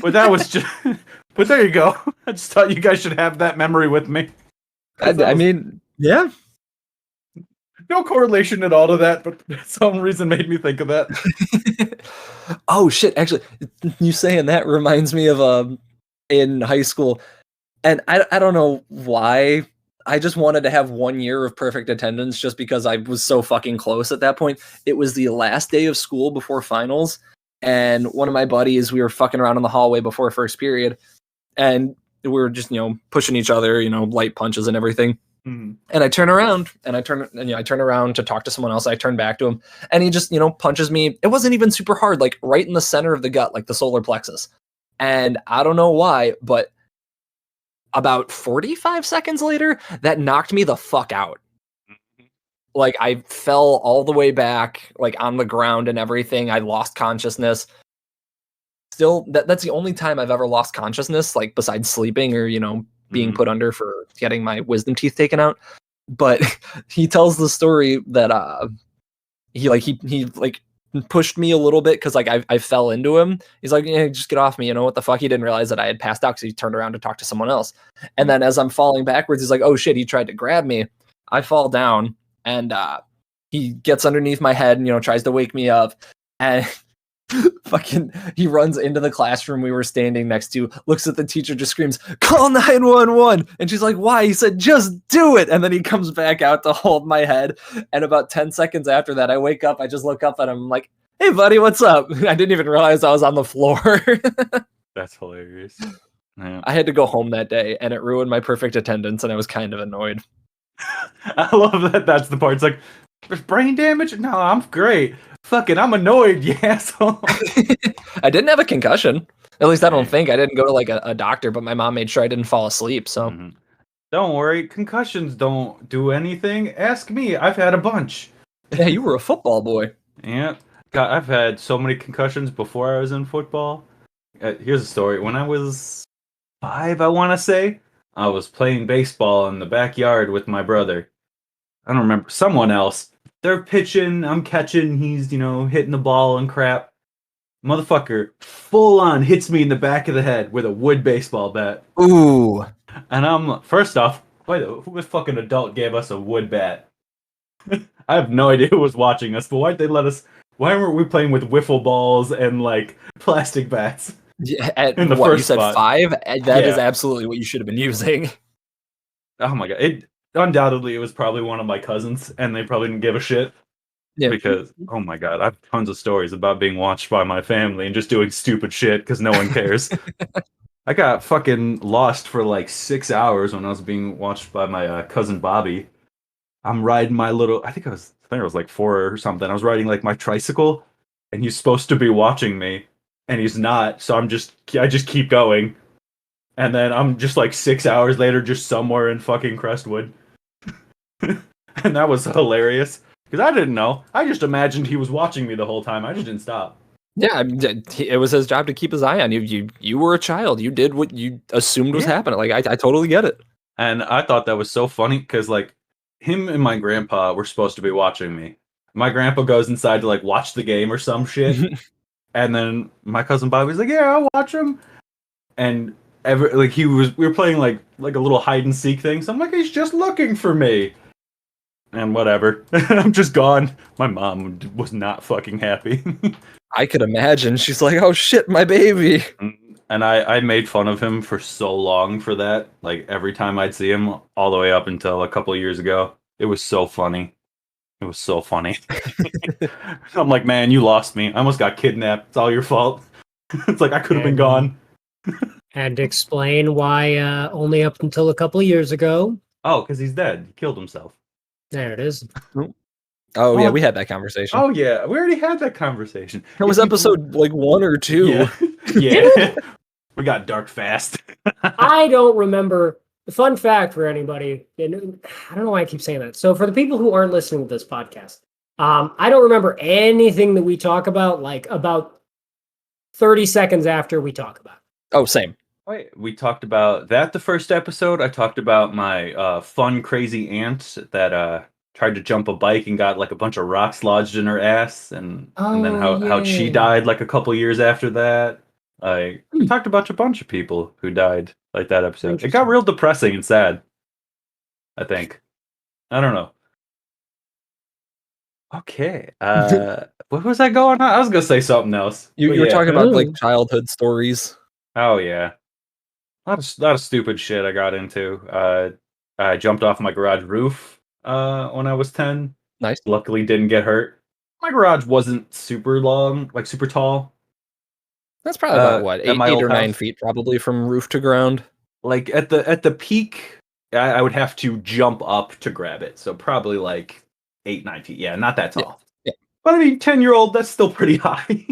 but that was just. But there you go. I just thought you guys should have that memory with me. I mean, yeah. No correlation at all to that, but for some reason made me think of that. Oh shit! Actually, you saying that reminds me of in high school, and I don't know why. I just wanted to have 1 year of perfect attendance just because I was so fucking close at that point. It was the last day of school before finals, and one of my buddies, we were fucking around in the hallway before first period, and we were just, pushing each other, light punches and everything. And I turn around I turn around to talk to someone else. I turn back to him and he just, punches me. It wasn't even super hard, like right in the center of the gut, like the solar plexus. And I don't know why, but about 45 seconds later, that knocked me the fuck out. Like I fell all the way back, like on the ground and everything. I lost consciousness. Still, that's the only time I've ever lost consciousness, like besides sleeping or, being put under for getting my wisdom teeth taken out. But he tells the story that he pushed me a little bit because like I fell into him. He's like, yeah, just get off me. What the fuck? He didn't realize that I had passed out because he turned around to talk to someone else. And then as I'm falling backwards, he's like, oh shit, he tried to grab me. I fall down and he gets underneath my head and, tries to wake me up. And fucking he runs into the classroom we were standing next to, looks at the teacher, just screams, call 911. And she's like, why? He said, just do it. And then he comes back out to hold my head. And about 10 seconds after that, I wake up, I just look up at him, I'm like, hey buddy, what's up? I didn't even realize I was on the floor. That's hilarious. Yeah. I had to go home that day and it ruined my perfect attendance and I was kind of annoyed. I love that. That's the part. It's like, there's brain damage? No, I'm great. Fucking, I'm annoyed, you asshole. I didn't have a concussion. At least I don't think. I didn't go to like a doctor, but my mom made sure I didn't fall asleep. So Don't worry, concussions don't do anything. Ask me. I've had a bunch. Yeah, you were a football boy. Yeah. God, I've had so many concussions before I was in football. Here's a story. When I was 5, I want to say, I was playing baseball in the backyard with my brother. I don't remember. Someone else. They're pitching, I'm catching, he's, hitting the ball and crap. Motherfucker full on hits me in the back of the head with a wood baseball bat. Ooh. And first off, Wait, who fucking adult gave us a wood bat? I have no idea who was watching us, but why'd they let us? Why weren't we playing with wiffle balls and like plastic bats? Yeah, at In the what you first said spot. 5? That is Yeah. absolutely what you should have been using. Oh my god! It undoubtedly it was probably one of my cousins, and they probably didn't give a shit Yeah. because oh my god, I have tons of stories about being watched by my family and just doing stupid shit because no one cares. I got fucking lost for like 6 hours when I was being watched by my cousin Bobby. I'm riding my little, I think I was like 4 or something. I was riding like my tricycle, and he's supposed to be watching me, and he's not. So I just keep going, and then I'm just like 6 hours later, just somewhere in fucking Crestwood, and that was hilarious because I didn't know. I just imagined he was watching me the whole time. I just didn't stop. Yeah, I mean, it was his job to keep his eye on you. You were a child. You did what you assumed was Yeah. happening. Like I totally get it. And I thought that was so funny because like him and my grandpa were supposed to be watching me. My grandpa goes inside to like watch the game or some shit. And then my cousin Bobby's like, "Yeah, I'll watch him." And we were playing like a little hide and seek thing. So I'm like, "He's just looking for me." And whatever. I'm just gone. My mom was not fucking happy. I could imagine. She's like, "Oh shit, my baby." And I made fun of him for so long for that. Like every time I'd see him, all the way up until a couple of years ago. It was so funny. It was so funny. I'm like, man, you lost me. I almost got kidnapped. It's all your fault. It's like I could have been gone. And explain why only up until a couple of years ago. Oh, because he's dead. He killed himself. There it is. Oh yeah, we had that conversation. Oh yeah, we already had that conversation. It was episode like 1 or 2. Yeah. Yeah. We got dark fast. I don't remember. The fun fact for anybody, and I don't know why I keep saying that. So for the people who aren't listening to this podcast, I don't remember anything that we talk about, like about 30 seconds after we talk about it. Oh, same. Wait, we talked about that the first episode. I talked about my fun, crazy aunt that tried to jump a bike and got like a bunch of rocks lodged in her ass, and then how she died like a couple years after that. We talked about a bunch of people who died like that episode. It got real depressing and sad. I think. I don't know. Okay. What was I going on? I was gonna say something else. You But were yeah. talking about like childhood stories. Oh yeah. A lot of stupid shit I got into. I jumped off my garage roof when I was 10. Nice. Luckily didn't get hurt. My garage wasn't super long, like super tall. That's probably about what, at 8 my old or 9 house. feet, probably from roof to ground. Like at the peak, I would have to jump up to grab it. So probably like 8, 9 feet. Yeah, not that tall. Yeah. But I mean, 10-year-old, that's still pretty high.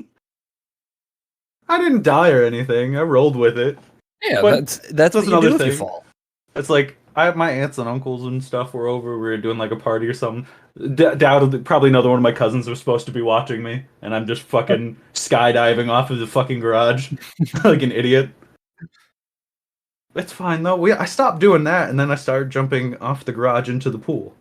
I didn't die or anything. I rolled with it. Yeah, But that's what you another do if you thing. fall. It's like I have my aunts and uncles and stuff were over. We were doing like a party or something. Doubted, probably another one of my cousins was supposed to be watching me, and I'm just fucking skydiving off of the fucking garage like an idiot. It's fine though. I stopped doing that, and then I started jumping off the garage into the pool.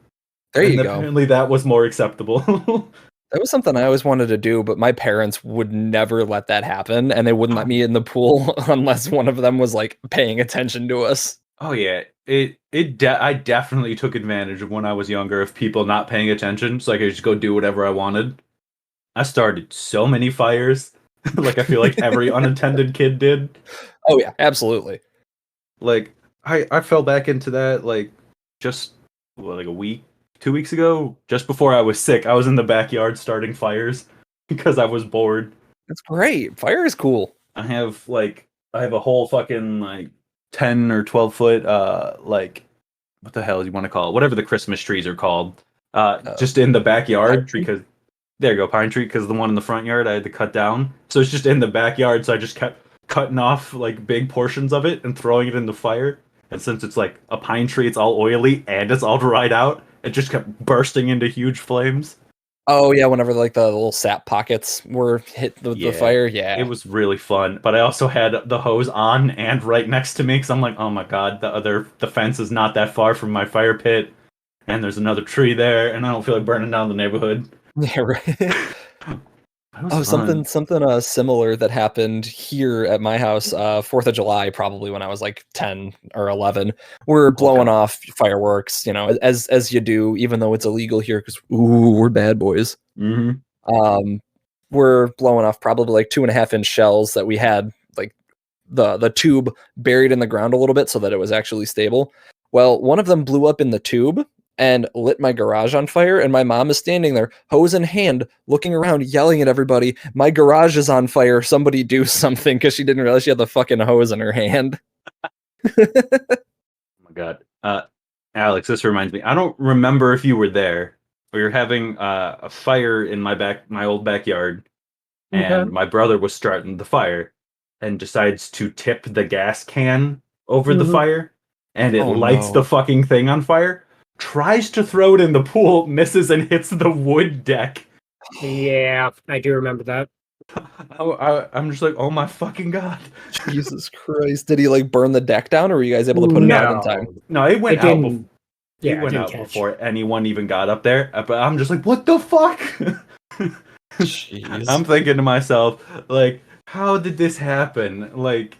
There you And go. apparently that was more acceptable. That was something I always wanted to do, but my parents would never let that happen, and they wouldn't let me in the pool unless one of them was like paying attention to us. Oh yeah, I definitely took advantage of when I was younger of people not paying attention, so I could just go do whatever I wanted. I started so many fires, like I feel like every unattended kid did. Oh yeah, absolutely. Like I fell back into that like just like a week, 2 weeks ago, just before I was sick. I was in the backyard starting fires because I was bored. That's great. Fire is cool. I have a whole fucking like 10 or 12 foot like what the hell do you want to call it? Whatever the Christmas trees are called. Just in the backyard because there you go, pine tree, because the one in the front yard I had to cut down. So it's just in the backyard, so I just kept cutting off like big portions of it and throwing it in the fire. And since it's like a pine tree, it's all oily and it's all dried out, it just kept bursting into huge flames. Oh yeah, whenever like the little sap pockets were hit the fire, yeah. It was really fun, but I also had the hose on and right next to me because I'm like, oh my god, the fence is not that far from my fire pit, and there's another tree there, and I don't feel like burning down the neighborhood. Yeah, right. That was Oh, fun. something similar that happened here at my house, 4th of July, probably when I was like 10 or 11. We're blowing Okay. off fireworks, as you do, even though it's illegal here because we're bad boys. Mm-hmm. Um, we're blowing off probably like 2.5-inch shells that we had like the tube buried in the ground a little bit so that it was actually stable. Well, one of them blew up in the tube and lit my garage on fire, and my mom is standing there, hose in hand, looking around, yelling at everybody, "My garage is on fire, somebody do something," because she didn't realize she had the fucking hose in her hand. Oh my god. Alex, this reminds me. I don't remember if you were there. We were having a fire in my old backyard, and Okay. my brother was starting the fire, and decides to tip the gas can over the Mhm. fire, and it Oh, lights no. the fucking thing on fire. Tries to throw it in the pool, misses and hits the wood deck. Yeah, I do remember that. I'm just like, oh my fucking god. Jesus Christ. Did he like burn the deck down, or were you guys able to put it out in time? No, it went It out. didn't. It Yeah, it went didn't out catch. before anyone even got up there. But I'm just like, what the fuck? Jeez. I'm thinking to myself, like, how did this happen? Like,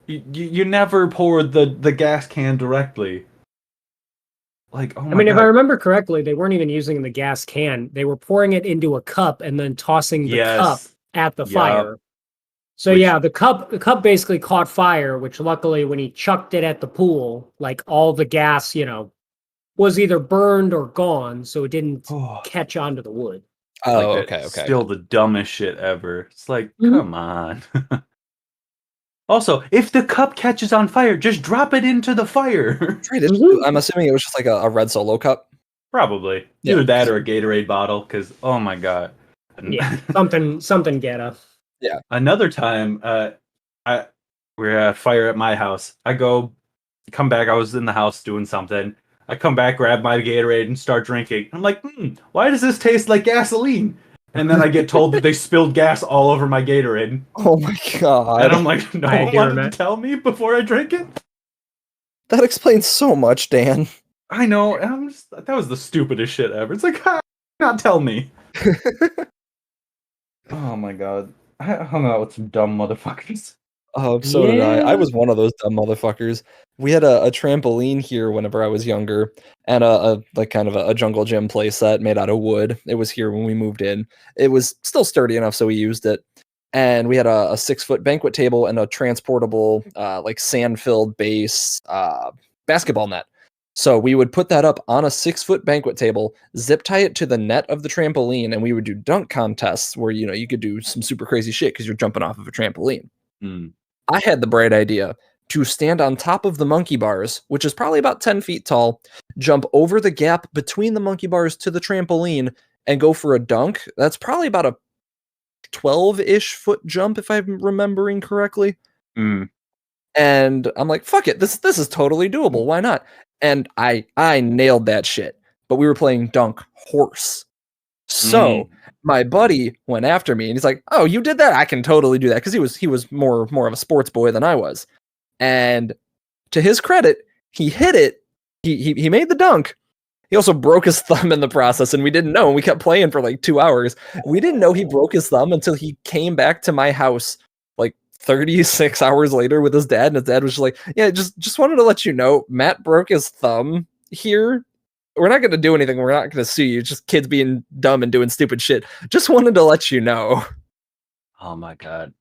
you never poured the gas can directly. Like, oh I my mean, if I god. remember correctly, they weren't even using the gas can. They were pouring it into a cup and then tossing the cup Yes. at the Yup. fire. So Which- yeah, the cup basically caught fire, which luckily when he chucked it at the pool, like all the gas, was either burned or gone, so it didn't catch onto the wood. Like Oh, that. okay. Still the dumbest shit ever. It's like, Mhm. come on. Also, if the cup catches on fire, just drop it into the fire. Right, Mhm. I'm assuming it was just like a red Solo cup. Probably. Yeah. Either that or a Gatorade bottle, because oh my god. Yeah, something ghetto. Another time, I we're at a fire at my house. Come back. I was in the house doing something. I come back, grab my Gatorade, and start drinking. I'm like, why does this taste like gasoline? And then I get told that they spilled gas all over my Gatorade. Oh my god. And I'm like, no I one do wanted remember. to tell me before I drink it? That explains so much, Dan. I know. And that was the stupidest shit ever. It's like, not tell me. Oh my god. I hung out with some dumb motherfuckers. Oh, so did I. I Yeah. was one of those dumb motherfuckers. We had a trampoline here whenever I was younger, and a like kind of a jungle gym play set made out of wood. It was here when we moved in. It was still sturdy enough, so we used it. And we had a 6-foot banquet table and a transportable, like sand-filled base basketball net. So we would put that up on a 6-foot banquet table, zip tie it to the net of the trampoline, and we would do dunk contests where you could do some super crazy shit because you're jumping off of a trampoline. I had the bright idea to stand on top of the monkey bars, which is probably about 10 feet tall, jump over the gap between the monkey bars to the trampoline, and go for a dunk. That's probably about a 12-ish foot jump, if I'm remembering correctly. Mm. And I'm like, fuck it, this is totally doable. Why not? And I nailed that shit. But we were playing dunk horse. So my buddy went after me and he's like, "Oh, you did that? I can totally do that." Because he was more of a sports boy than I was. And to his credit, he hit it. He made the dunk. He also broke his thumb in the process, and we didn't know. And we kept playing for like 2 hours. We didn't know he broke his thumb until he came back to my house like 36 hours later with his dad. And his dad was just like, "Yeah, just wanted to let you know, Matt broke his thumb here. We're not going to do anything. We're not going to sue you. Just kids being dumb and doing stupid shit. Just wanted to let you know." Oh my god.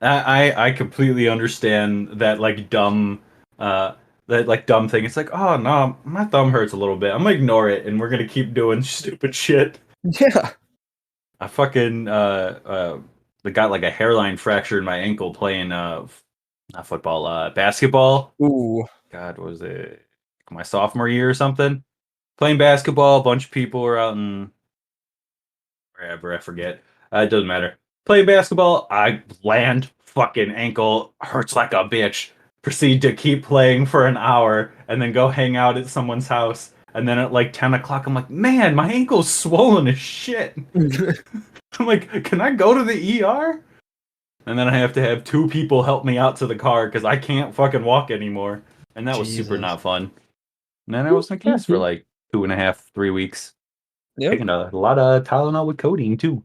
I completely understand that like dumb dumb thing. It's like, oh no, my thumb hurts a little bit. I'm gonna ignore it and we're gonna keep doing stupid shit. Yeah. I fucking got like a hairline fracture in my ankle playing not football, basketball. Ooh. God, was it my sophomore year or something? Playing basketball, a bunch of people were out in wherever, I forget. It doesn't matter. Playing basketball, I land, fucking ankle hurts like a bitch. Proceed to keep playing for an hour and then go hang out at someone's house. And then at like 10 o'clock, I'm like, man, my ankle's swollen as shit. I'm like, can I go to the ER? And then I have to have 2 people help me out to the car because I can't fucking walk anymore. And that was super Jesus. not fun. And then I was in a cast for like 2.5, 3 weeks. Yep. Taking a lot of Tylenol with codeine too.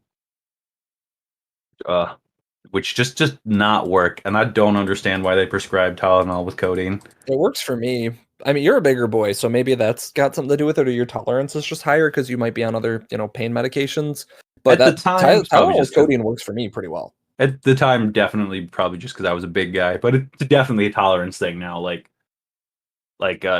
which just not work, and I don't understand why they prescribe Tylenol with codeine. It works for me. I mean, you're a bigger boy, so maybe that's got something to do with it, or your tolerance is just higher because you might be on other, pain medications. But At the that time, probably Tylenol just with codeine works for me pretty well. at the time, definitely probably just because I was a big guy, but it's definitely a tolerance thing now. Like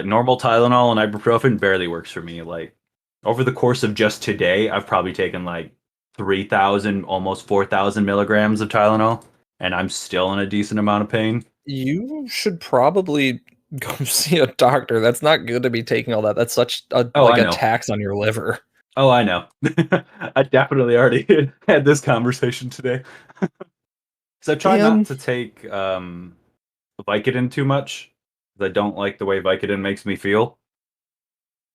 normal Tylenol and ibuprofen barely works for me. Like over the course of just today, I've probably taken like 3,000, almost 4,000 milligrams of Tylenol, and I'm still in a decent amount of pain. You should probably go see a doctor. That's not good to be taking all that. That's such a I a know. tax on your liver. Oh, I know. I definitely already had this conversation today. So I try Dan, not to take Vicodin too much. 'Cause I don't like the way Vicodin makes me feel.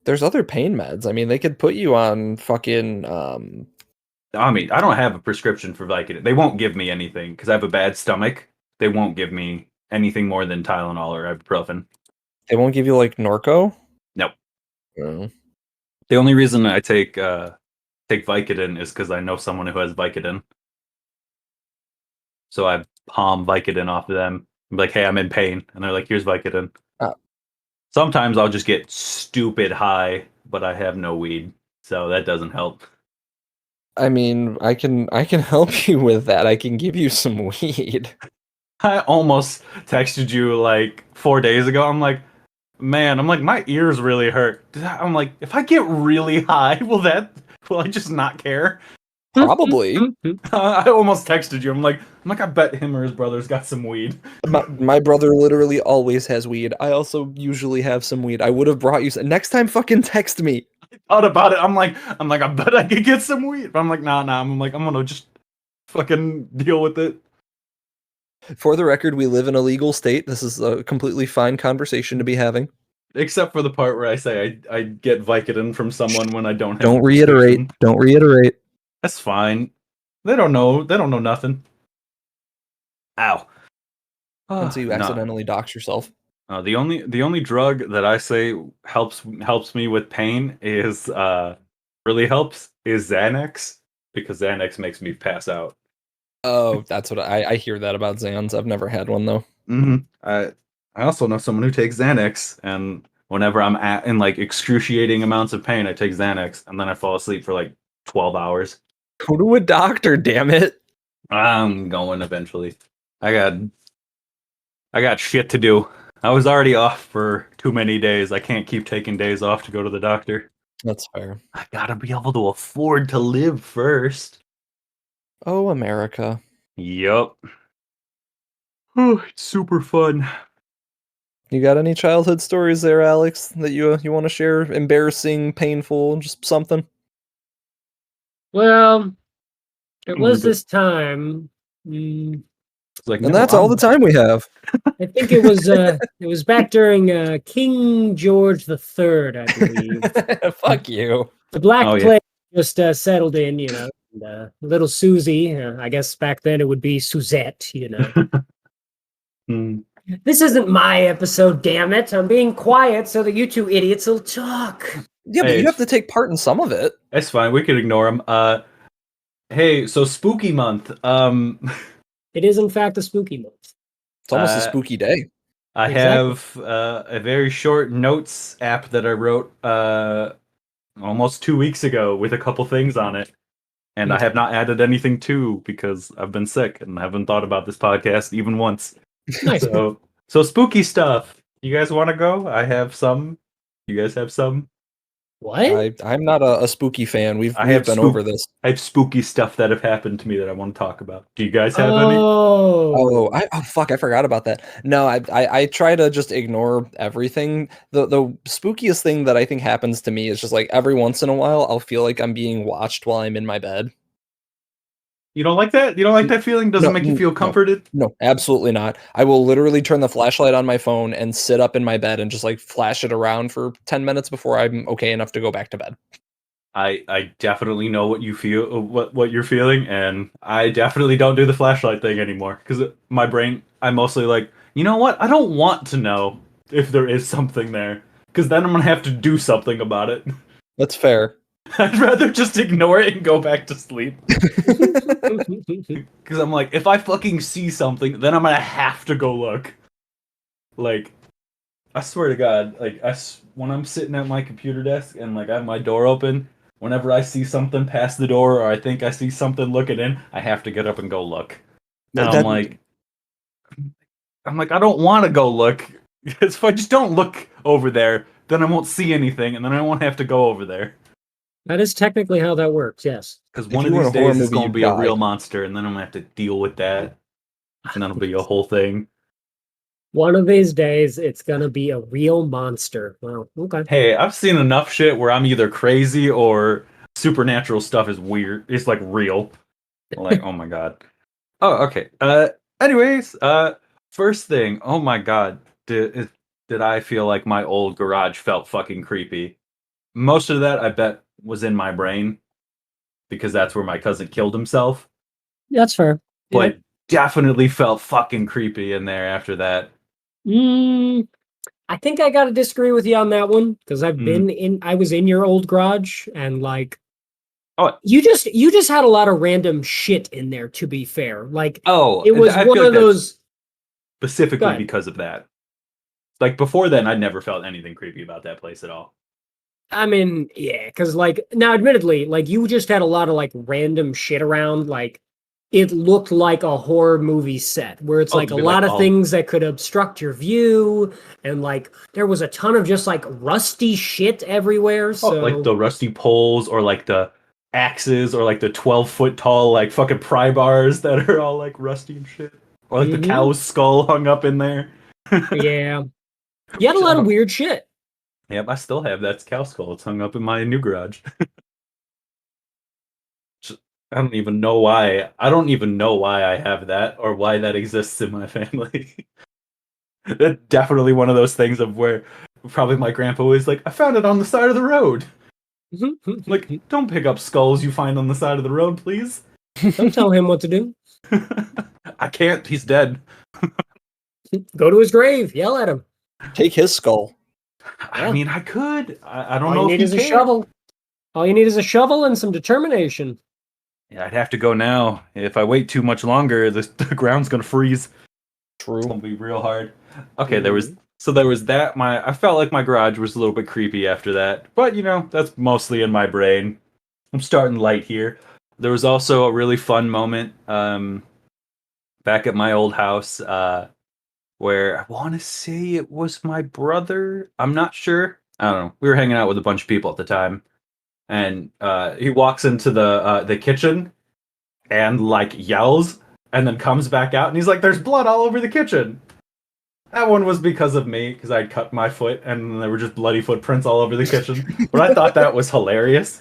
there's other pain meds. I mean, they could put you on fucking I mean, I don't have a prescription for Vicodin. They won't give me anything because I have a bad stomach. They won't give me anything more than Tylenol or ibuprofen. they won't give you like Norco. Nope. Oh. The only reason I take Vicodin is because I know someone who has Vicodin. So I palm Vicodin off of them. I'm like, hey, I'm in pain. And they're like, here's Vicodin. Oh. Sometimes I'll just get stupid high, but I have no weed. So that doesn't help. I mean, I can help you with that. I can give you some weed. I almost texted you like 4 days ago. I'm like, man, my ears really hurt. I'm like, if I get really high, will I just not care? Probably. I almost texted you. I'm like, I bet him or his brother's got some weed. My brother literally always has weed. I also usually have some weed. I would have brought you some. Next time, fucking text me. Thought about it. I'm like, I bet I could get some weed. But I'm like, nah. I'm like, I'm gonna just fucking deal with it. For the record, we live in a legal state. This is a completely fine conversation to be having. Except for the part where I say I get Vicodin from someone when I don't have. Don't a reiterate. prescription. Don't reiterate. That's fine. They don't know. They don't know nothing. Ow. Until you No. accidentally dox yourself. The only drug that I say helps me with pain is really helps is Xanax, because Xanax makes me pass out. Oh, that's what I hear that about Xans. I've never had one though. Mm-hmm. I also know someone who takes Xanax, and whenever I'm in like excruciating amounts of pain, I take Xanax, and then I fall asleep for like 12 hours. Go to a doctor, damn it. I'm going eventually. I got shit to do. I was already off for too many days. I can't keep taking days off to go to the doctor. That's fair. I gotta be able to afford to live first. Oh, America. Yup. Oh, it's super fun. You got any childhood stories there, Alex, that you want to share? Embarrassing, painful, just something? Well, it was But- this time. It's like, And no, that's all the time we have. I think it was back during King George III, I believe. Fuck you. The Black Oh, yeah. Plague just settled in, and, little Susie. I guess back then it would be Suzette. Hmm. This isn't my episode, damn it! I'm being quiet so that you two idiots will talk. Yeah, but Hey, you have to take part in some of it. That's fine. We could ignore him. Hey, so spooky month. It is in fact a spooky month. It's almost a Uh, spooky day. I Exactly. have a very short notes app that I wrote almost 2 weeks ago with a couple things on it. And I have not added anything to because I've been sick and haven't thought about this podcast even once. Nice. So spooky stuff. You guys want to go? I have some. You guys have some? What? I'm not a spooky fan. We've I have been over this. I have spooky stuff that have happened to me that I want to talk about. Do you guys have any? Oh, Oh, fuck! I forgot about that. No, I try to just ignore everything. The spookiest thing that I think happens to me is just like every once in a while I'll feel like I'm being watched while I'm in my bed. You don't like that? You don't like that feeling? Doesn't make you feel comforted? No, absolutely not. I will literally turn the flashlight on my phone and sit up in my bed and just like flash it around for 10 minutes before I'm okay enough to go back to bed. I definitely know what you feel, what you're feeling, and I definitely don't do the flashlight thing anymore because my brain, I'm mostly like, you know what? I don't want to know if there is something there because then I'm gonna have to do something about it. That's fair. I'd rather just ignore it and go back to sleep. Because I'm like, if I fucking see something, then I'm gonna have to go look. Like, I swear to God, like when I'm sitting at my computer desk and like I have my door open, whenever I see something past the door or I think I see something looking in, I have to get up and go look. And I'm like, I don't want to go look. Because if I just don't look over there, then I won't see anything, and then I won't have to go over there. That is technically how that works, yes. Because If one of you were these in a horror days it's movie, going to you'd be a die. real monster, and then I'm going to have to deal with that. And that'll be a whole thing. One of these days, it's gonna be a real monster. Well, okay. Hey, I've seen enough shit where I'm either crazy or supernatural stuff is weird. It's like real. Like, oh my god. Oh, okay. Anyways, first thing. Oh my god. Did I feel like my old garage felt fucking creepy? Most of that, I bet, was in my brain because that's where my cousin killed himself. That's fair. But definitely felt fucking creepy in there after that. I think I gotta disagree with you on that one because I was in your old garage and like, you just had a lot of random shit in there. To be fair, like, it was I one feel of like those. specifically because of that. Like before then, I'd never felt anything creepy about that place at all. I mean, yeah, because like now, admittedly, like you just had a lot of like random shit around. Like it looked like a horror movie set where it's like a lot of things that could obstruct your view, and like there was a ton of just like rusty shit everywhere. So like the rusty poles, or like the axes, or like the 12-foot tall like fucking pry bars that are all like rusty and shit, or like the cow's skull hung up in there. Yeah, you had a lot of weird shit. Yep, I still have that cow skull. It's hung up in my new garage. I don't even know why. I don't even know why I have that or why that exists in my family. It's definitely one of those things of where probably my grandpa was like, I found it on the side of the road. Like, don't pick up skulls you find on the side of the road, please. Don't tell him what to do. I can't. He's dead. Go to his grave. Yell at him. Take his skull. I mean, I could. I don't All know you if need is a shovel. All you need is a shovel and some determination. Yeah, I'd have to go now. If I wait too much longer, the ground's gonna freeze. True. It's gonna be real hard. Okay, there was that. I felt like my garage was a little bit creepy after that, but you know, that's mostly in my brain. I'm starting light here. There was also a really fun moment back at my old house where I want to say it was my brother. I'm not sure. I don't know. We were hanging out with a bunch of people at the time, and he walks into the kitchen and like yells, and then comes back out, and he's like, "There's blood all over the kitchen." That one was because of me, because I'd cut my foot, and there were just bloody footprints all over the kitchen. But I thought that was hilarious.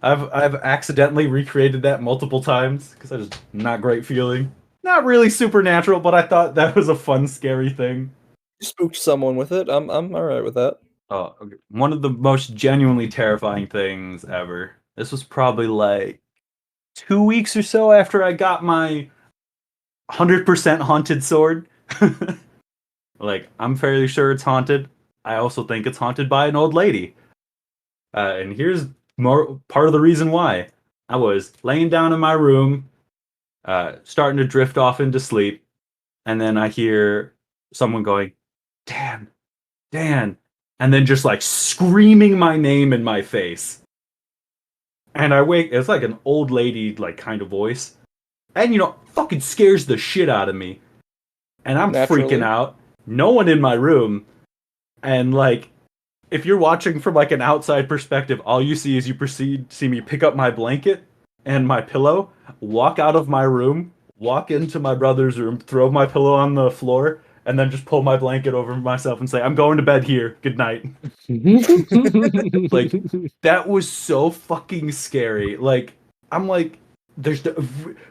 I've accidentally recreated that multiple times because I just not great feeling. Not really supernatural, but I thought that was a fun, scary thing. You spooked someone with it. I'm all right with that. Oh, okay. One of the most genuinely terrifying things ever. This was probably like 2 weeks or so after I got my 100% haunted sword. Like, I'm fairly sure it's haunted. I also think it's haunted by an old lady. And here's more part of the reason why. I was laying down in my room, starting to drift off into sleep, and then I hear someone going, "Dan, Dan," and then just like screaming my name in my face. And I wake, it's like an old lady, like kind of voice. And you know, fucking scares the shit out of me. And I'm freaking out. No one in my room. And like, if you're watching from like an outside perspective, all you see is see me pick up my blanket and my pillow, walk out of my room, walk into my brother's room, throw my pillow on the floor, and then just pull my blanket over myself and say, "I'm going to bed here. Good night." Like, that was so fucking scary. Like, I'm like,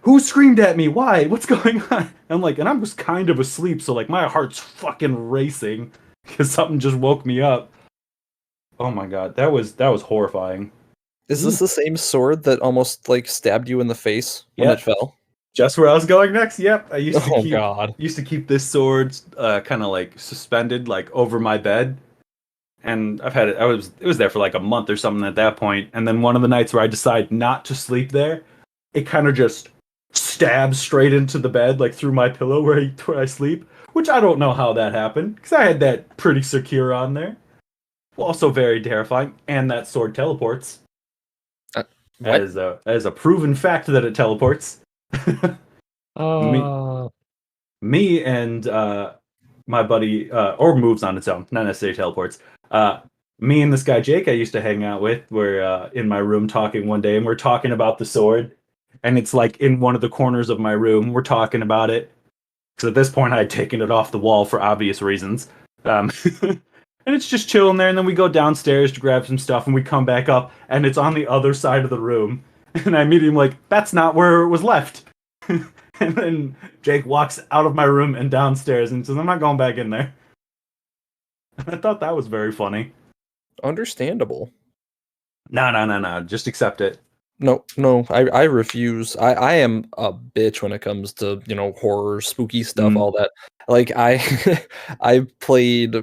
who screamed at me? Why? What's going on? I'm like, and I was kind of asleep, so like my heart's fucking racing because something just woke me up. Oh my god, that was horrifying. Is this the same sword that almost like stabbed you in the face when it fell? Just where I was going next. Yep, I used to keep this sword kind of like suspended like over my bed, and I've had it. It was there for like a month or something at that point. And then one of the nights where I decide not to sleep there, it kind of just stabs straight into the bed, like through my pillow where I sleep. Which I don't know how that happened, because I had that pretty secure on there. Also very terrifying, and that sword teleports. That is a proven fact that it teleports. Me and my buddy, or moves on its own, not necessarily teleports. Me and this guy Jake I used to hang out with were in my room talking one day, and we're talking about the sword, and it's like in one of the corners of my room. We're talking about it because at this point I had taken it off the wall for obvious reasons. And it's just chilling there, and then we go downstairs to grab some stuff, and we come back up, and it's on the other side of the room. And I immediately am like, that's not where it was left. And then Jake walks out of my room and downstairs and says, I'm not going back in there. And I thought that was very funny. Understandable. No. Just accept it. No, I refuse. I am a bitch when it comes to, horror, spooky stuff, all that. Like, I played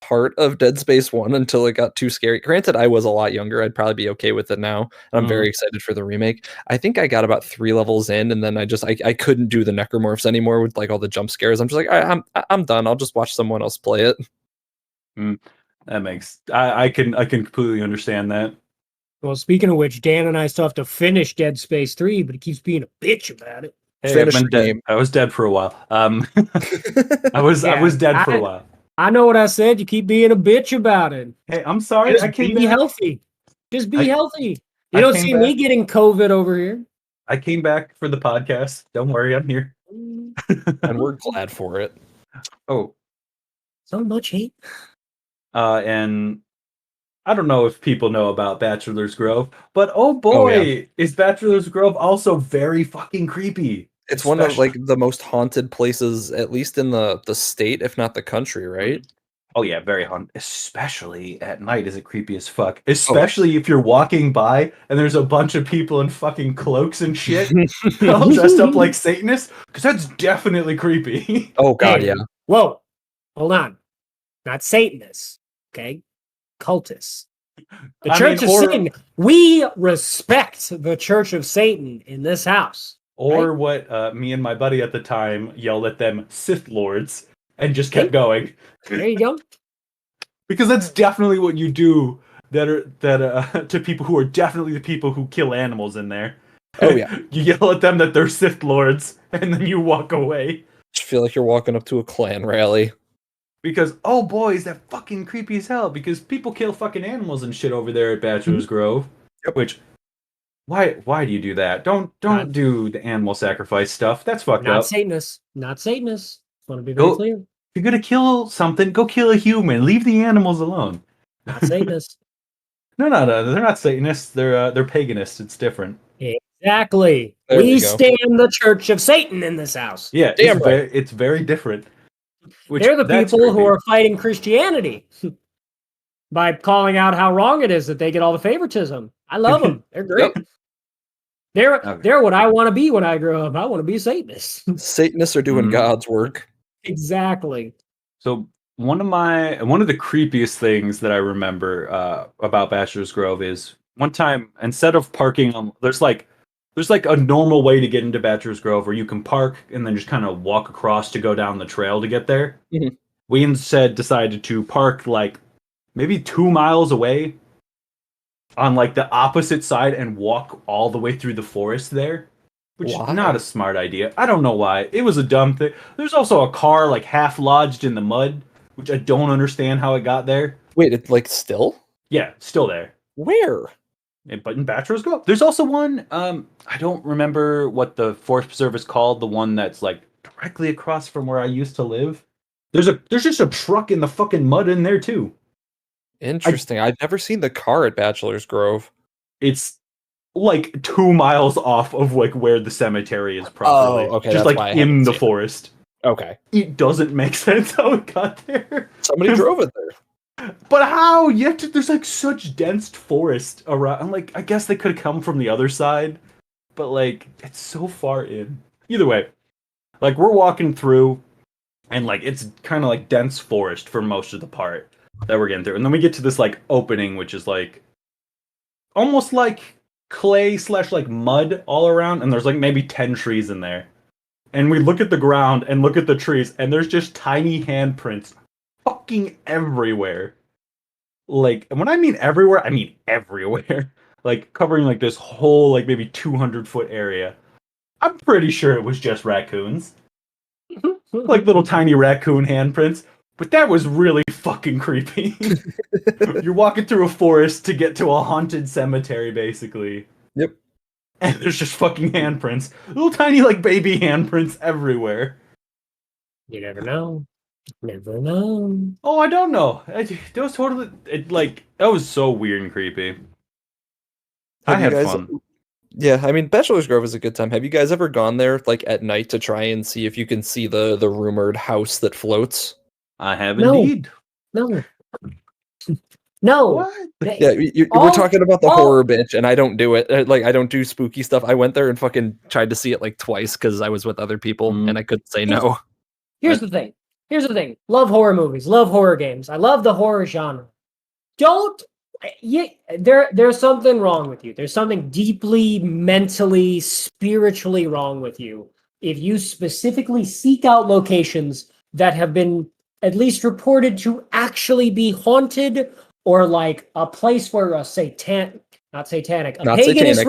part of Dead Space 1 until it got too scary. Granted, I was a lot younger. I'd probably be okay with it now. And I'm very excited for the remake. I think I got about 3 levels in, and then I couldn't do the necromorphs anymore with like all the jump scares. I'm just like, I'm done. I'll just watch someone else play it. That makes I can completely understand that. Well, speaking of which, Dan and I still have to finish Dead Space 3, but he keeps being a bitch about it. Hey, I've been dead. I was dead for a while. I was dead for a while. I know what I said. You keep being a bitch about it. Hey, I'm sorry. Just be healthy. Just be healthy. You don't see me getting COVID over here. I came back for the podcast. Don't worry, I'm here. And we're glad for it. Oh. So much hate. And I don't know if people know about Bachelor's Grove, but oh boy, is Bachelor's Grove also very fucking creepy. It's one of like the most haunted places, at least in the state, if not the country, right? Oh yeah, very haunted. Especially at night is it creepy as fuck. Especially if you're walking by and there's a bunch of people in fucking cloaks and shit, all dressed up like Satanists, because that's definitely creepy. Oh god, yeah. Whoa, hold on. Not Satanists, okay? Cultists. The Church of Satan. We respect the Church of Satan in this house. Or what me and my buddy at the time yelled at them, Sith Lords, and just kept going. There you go. Because that's definitely what you do to people who are definitely the people who kill animals in there. Oh yeah. You yell at them that they're Sith Lords, and then you walk away. I feel like you're walking up to a Klan rally. Because, oh boy, is that fucking creepy as hell. Because people kill fucking animals and shit over there at Bachelor's Grove. Yep. Which... Why do you do that? Don't do the animal sacrifice stuff. That's fucked up. Not Satanists. Want to be very clear. If you're gonna kill something, go kill a human. Leave the animals alone. Not Satanists. No, they're not Satanists. They're paganists. It's different. Exactly. We stand the Church of Satan in this house. Yeah, it's very different. They're the people who are fighting Christianity by calling out how wrong it is that they get all the favoritism. I love them. They're great. They're what I want to be when I grow up. I want to be a Satanist. Satanists are doing God's work. Exactly. So one of the creepiest things that I remember about Bachelor's Grove is one time, instead of parking on, there's like a normal way to get into Bachelor's Grove where you can park and then just kind of walk across to go down the trail to get there. Mm-hmm. We instead decided to park like maybe 2 miles away on like the opposite side and walk all the way through the forest there, which is not a smart idea. I don't know why. It was a dumb thing. There's also a car like half lodged in the mud, which I don't understand how it got there. Wait, it's like still? Yeah, still there. Where? But in Bachelor's Grove. There's also one, I don't remember what the Forest Preserve is called, the one that's like directly across from where I used to live. There's just a truck in the fucking mud in there too. Interesting. I've never seen the car at Bachelor's Grove. It's like 2 miles off of like where the cemetery is properly. Oh, okay. Just like in the forest. Okay. It doesn't make sense how it got there. Somebody drove it there. But how? There's like such dense forest around. I'm like, I guess they could have come from the other side, but like it's so far in. Either way, like we're walking through, and like it's kind of like dense forest for most of the part. that we're getting through. And then we get to this like opening, which is like almost like clay / like mud all around, and there's like maybe 10 trees in there. And we look at the ground and look at the trees, and there's just tiny handprints fucking everywhere. Like, and when I mean everywhere, I mean everywhere. Like covering like this whole like maybe 200-foot area. I'm pretty sure it was just raccoons. Like little tiny raccoon handprints. But that was really fucking creepy. You're walking through a forest to get to a haunted cemetery, basically. Yep. And there's just fucking handprints. Little tiny, like, baby handprints everywhere. You never know. Never know. Oh, I don't know. That was totally... that was so weird and creepy. I had fun. Yeah, I mean, Bachelor's Grove is a good time. Have you guys ever gone there, like, at night to try and see if you can see the rumored house that floats? I have No. indeed. No. No. What? Yeah, we're talking about the horror bitch, and I don't do it. Like, I don't do spooky stuff. I went there and fucking tried to see it like twice because I was with other people, and I couldn't say no. Here's the thing. Love horror movies. Love horror games. I love the horror genre. There's something wrong with you. There's something deeply, mentally, spiritually wrong with you if you specifically seek out locations that have been at least reported to actually be haunted, or like a place where a paganist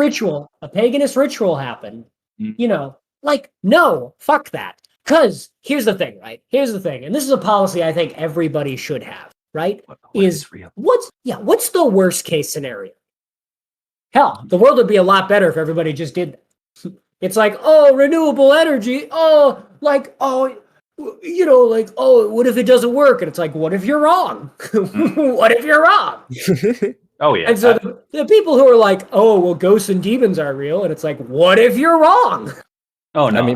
ritual happened. You know, like, no, fuck that. Because here's the thing, right? And this is a policy I think everybody should have, right? What's the worst case scenario? Hell, the world would be a lot better if everybody just did that. It's like, oh, renewable energy. Oh, like, oh, you know, like, oh, what if it doesn't work? And it's like, what if you're wrong? What if you're wrong? Oh, yeah. And so the people who are like, oh, well, ghosts and demons are real. And it's like, what if you're wrong? Oh, no.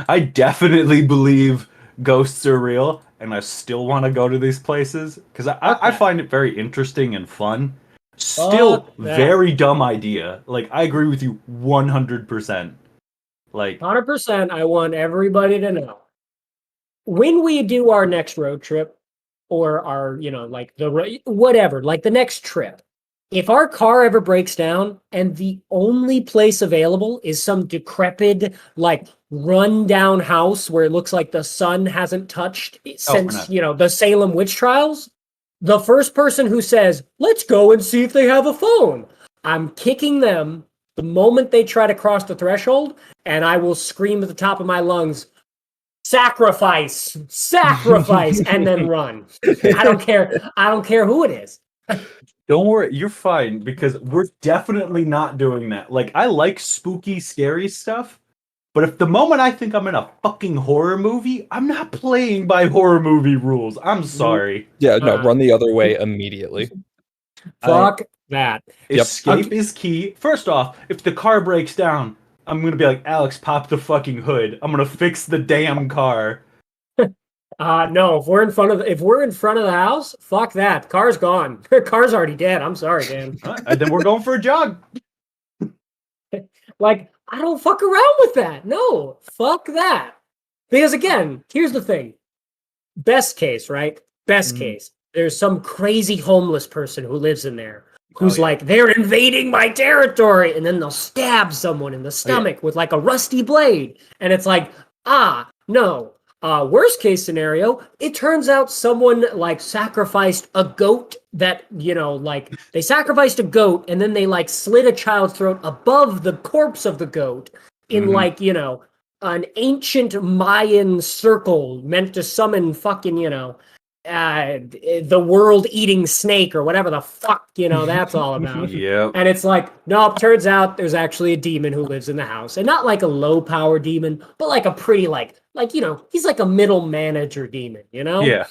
I definitely believe ghosts are real, and I still want to go to these places because I find it very interesting and fun. Still, very dumb idea. Like, I agree with you 100%. Like, 100%, I want everybody to know. When we do our next road trip, or our, you know, like the next trip, if our car ever breaks down and the only place available is some decrepit, like run-down house where it looks like the sun hasn't touched since, you know, the Salem witch trials, the first person who says, let's go and see if they have a phone, I'm kicking them the moment they try to cross the threshold, and I will scream at the top of my lungs, sacrifice, and then run. I don't care who it is. Don't worry, you're fine, because we're definitely not doing that. Like, I like spooky, scary stuff, but if the moment I think I'm in a fucking horror movie, I'm not playing by horror movie rules. I'm sorry. Yeah, no, run the other way immediately. Fuck that. Escape is key. First off, if the car breaks down, I'm gonna be like, Alex, pop the fucking hood. I'm gonna fix the damn car. No, if we're in front of the house, fuck that. Car's gone. Car's already dead. I'm sorry, Dan. And then we're going for a jog. Like, I don't fuck around with that. No, fuck that. Because again, here's the thing. Best case, right? Best case. There's some crazy homeless person who lives in there who's like, they're invading my territory, and then they'll stab someone in the stomach with like a rusty blade. And it's like, no. Worst case scenario, it turns out someone like sacrificed a goat that, you know, like they sacrificed a goat and then they like slit a child's throat above the corpse of the goat in like, you know, an ancient Mayan circle meant to summon fucking, you know, the world-eating snake or whatever the fuck, you know, that's all about. Yep. And it's like, nope, turns out there's actually a demon who lives in the house. And not like a low-power demon, but like a pretty, like, you know, he's like a middle manager demon, you know? Yeah.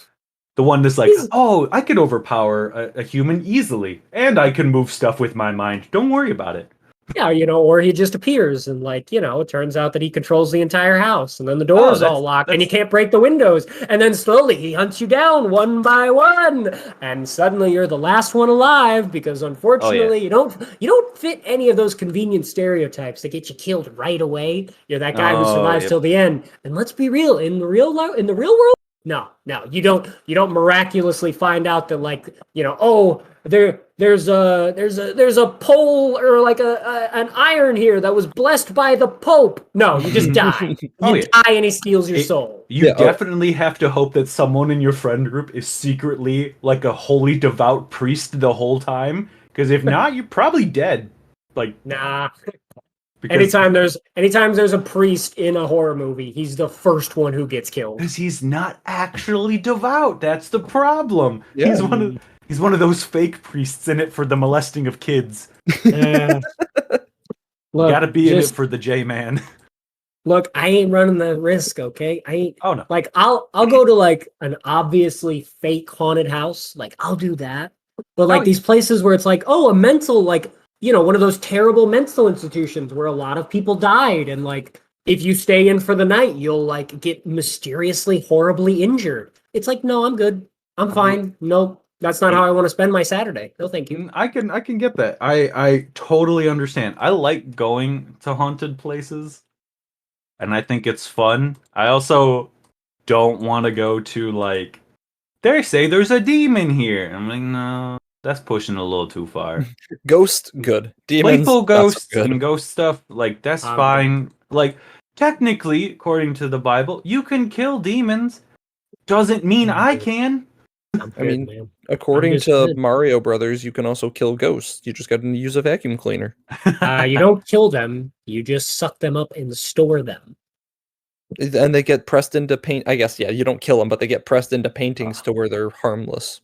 The one that's like, I can overpower a human easily, and I can move stuff with my mind. Don't worry about it. Yeah, you know, or he just appears and, like, you know, it turns out that he controls the entire house, and then the door's all locked and you can't break the windows, and then slowly he hunts you down one by one, and suddenly you're the last one alive because unfortunately you don't fit any of those convenient stereotypes that get you killed right away. You're that guy who survives till the end. And let's be real, in the real world, No, you don't miraculously find out that like, there's a pole or like an iron here that was blessed by the Pope. No, you just die. Oh, You yeah. die and he steals your It- soul. You Yeah, definitely have to hope that someone in your friend group is secretly like a holy devout priest the whole time. Because if not, you're probably dead. Like, Nah. because Anytime there's a priest in a horror movie, he's the first one who gets killed. he's not actually devout. That's the problem. Yeah. He's one of those fake priests in it for the molesting of kids. Yeah. You gotta be in it for the J-man. Look, I ain't running the risk, okay? I ain't Oh no. like I'll go to like an obviously fake haunted house. Like I'll do that. But like Oh, these places where it's like, oh, a mental like, one of those terrible mental institutions where a lot of people died and like if you stay in for the night, you'll like get mysteriously horribly injured. It's like, no, I'm good. I'm fine. Nope. That's not how I want to spend my Saturday. No, thank you. I can get that. I totally understand. I like going to haunted places, and I think it's fun. I also don't want to go to like they say there's a demon here. I'm like, no, that's pushing a little too far. Ghost, good. Demons, Playful not so ghosts good. and ghost stuff, like that's I'm fine. Like technically, according to the Bible, you can kill demons. Doesn't mean I'm I good. can. I'm good, I mean, man. According just to good. Mario Brothers, you can also kill ghosts. You just got to use a vacuum cleaner. You don't kill them. You just suck them up and store them. And they get pressed into paint. I guess, yeah, you don't kill them, but they get pressed into paintings to where they're harmless.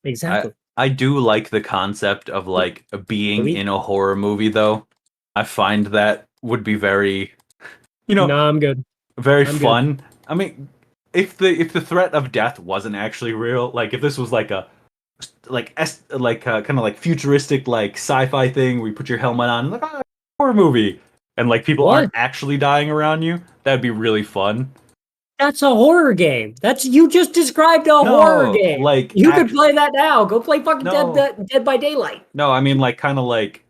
Exactly. I do like the concept of like being in a horror movie though. I find that would be very No, I'm good. very I'm fun. I mean, if the threat of death wasn't actually real, like if this was like a kind of like futuristic like sci-fi thing where you put your helmet on and like horror movie and like people aren't actually dying around you, that'd be really fun. That's a horror game. You just described a horror game. Like you could play that now. Go play fucking No. Dead by Daylight. No, I mean like kind of like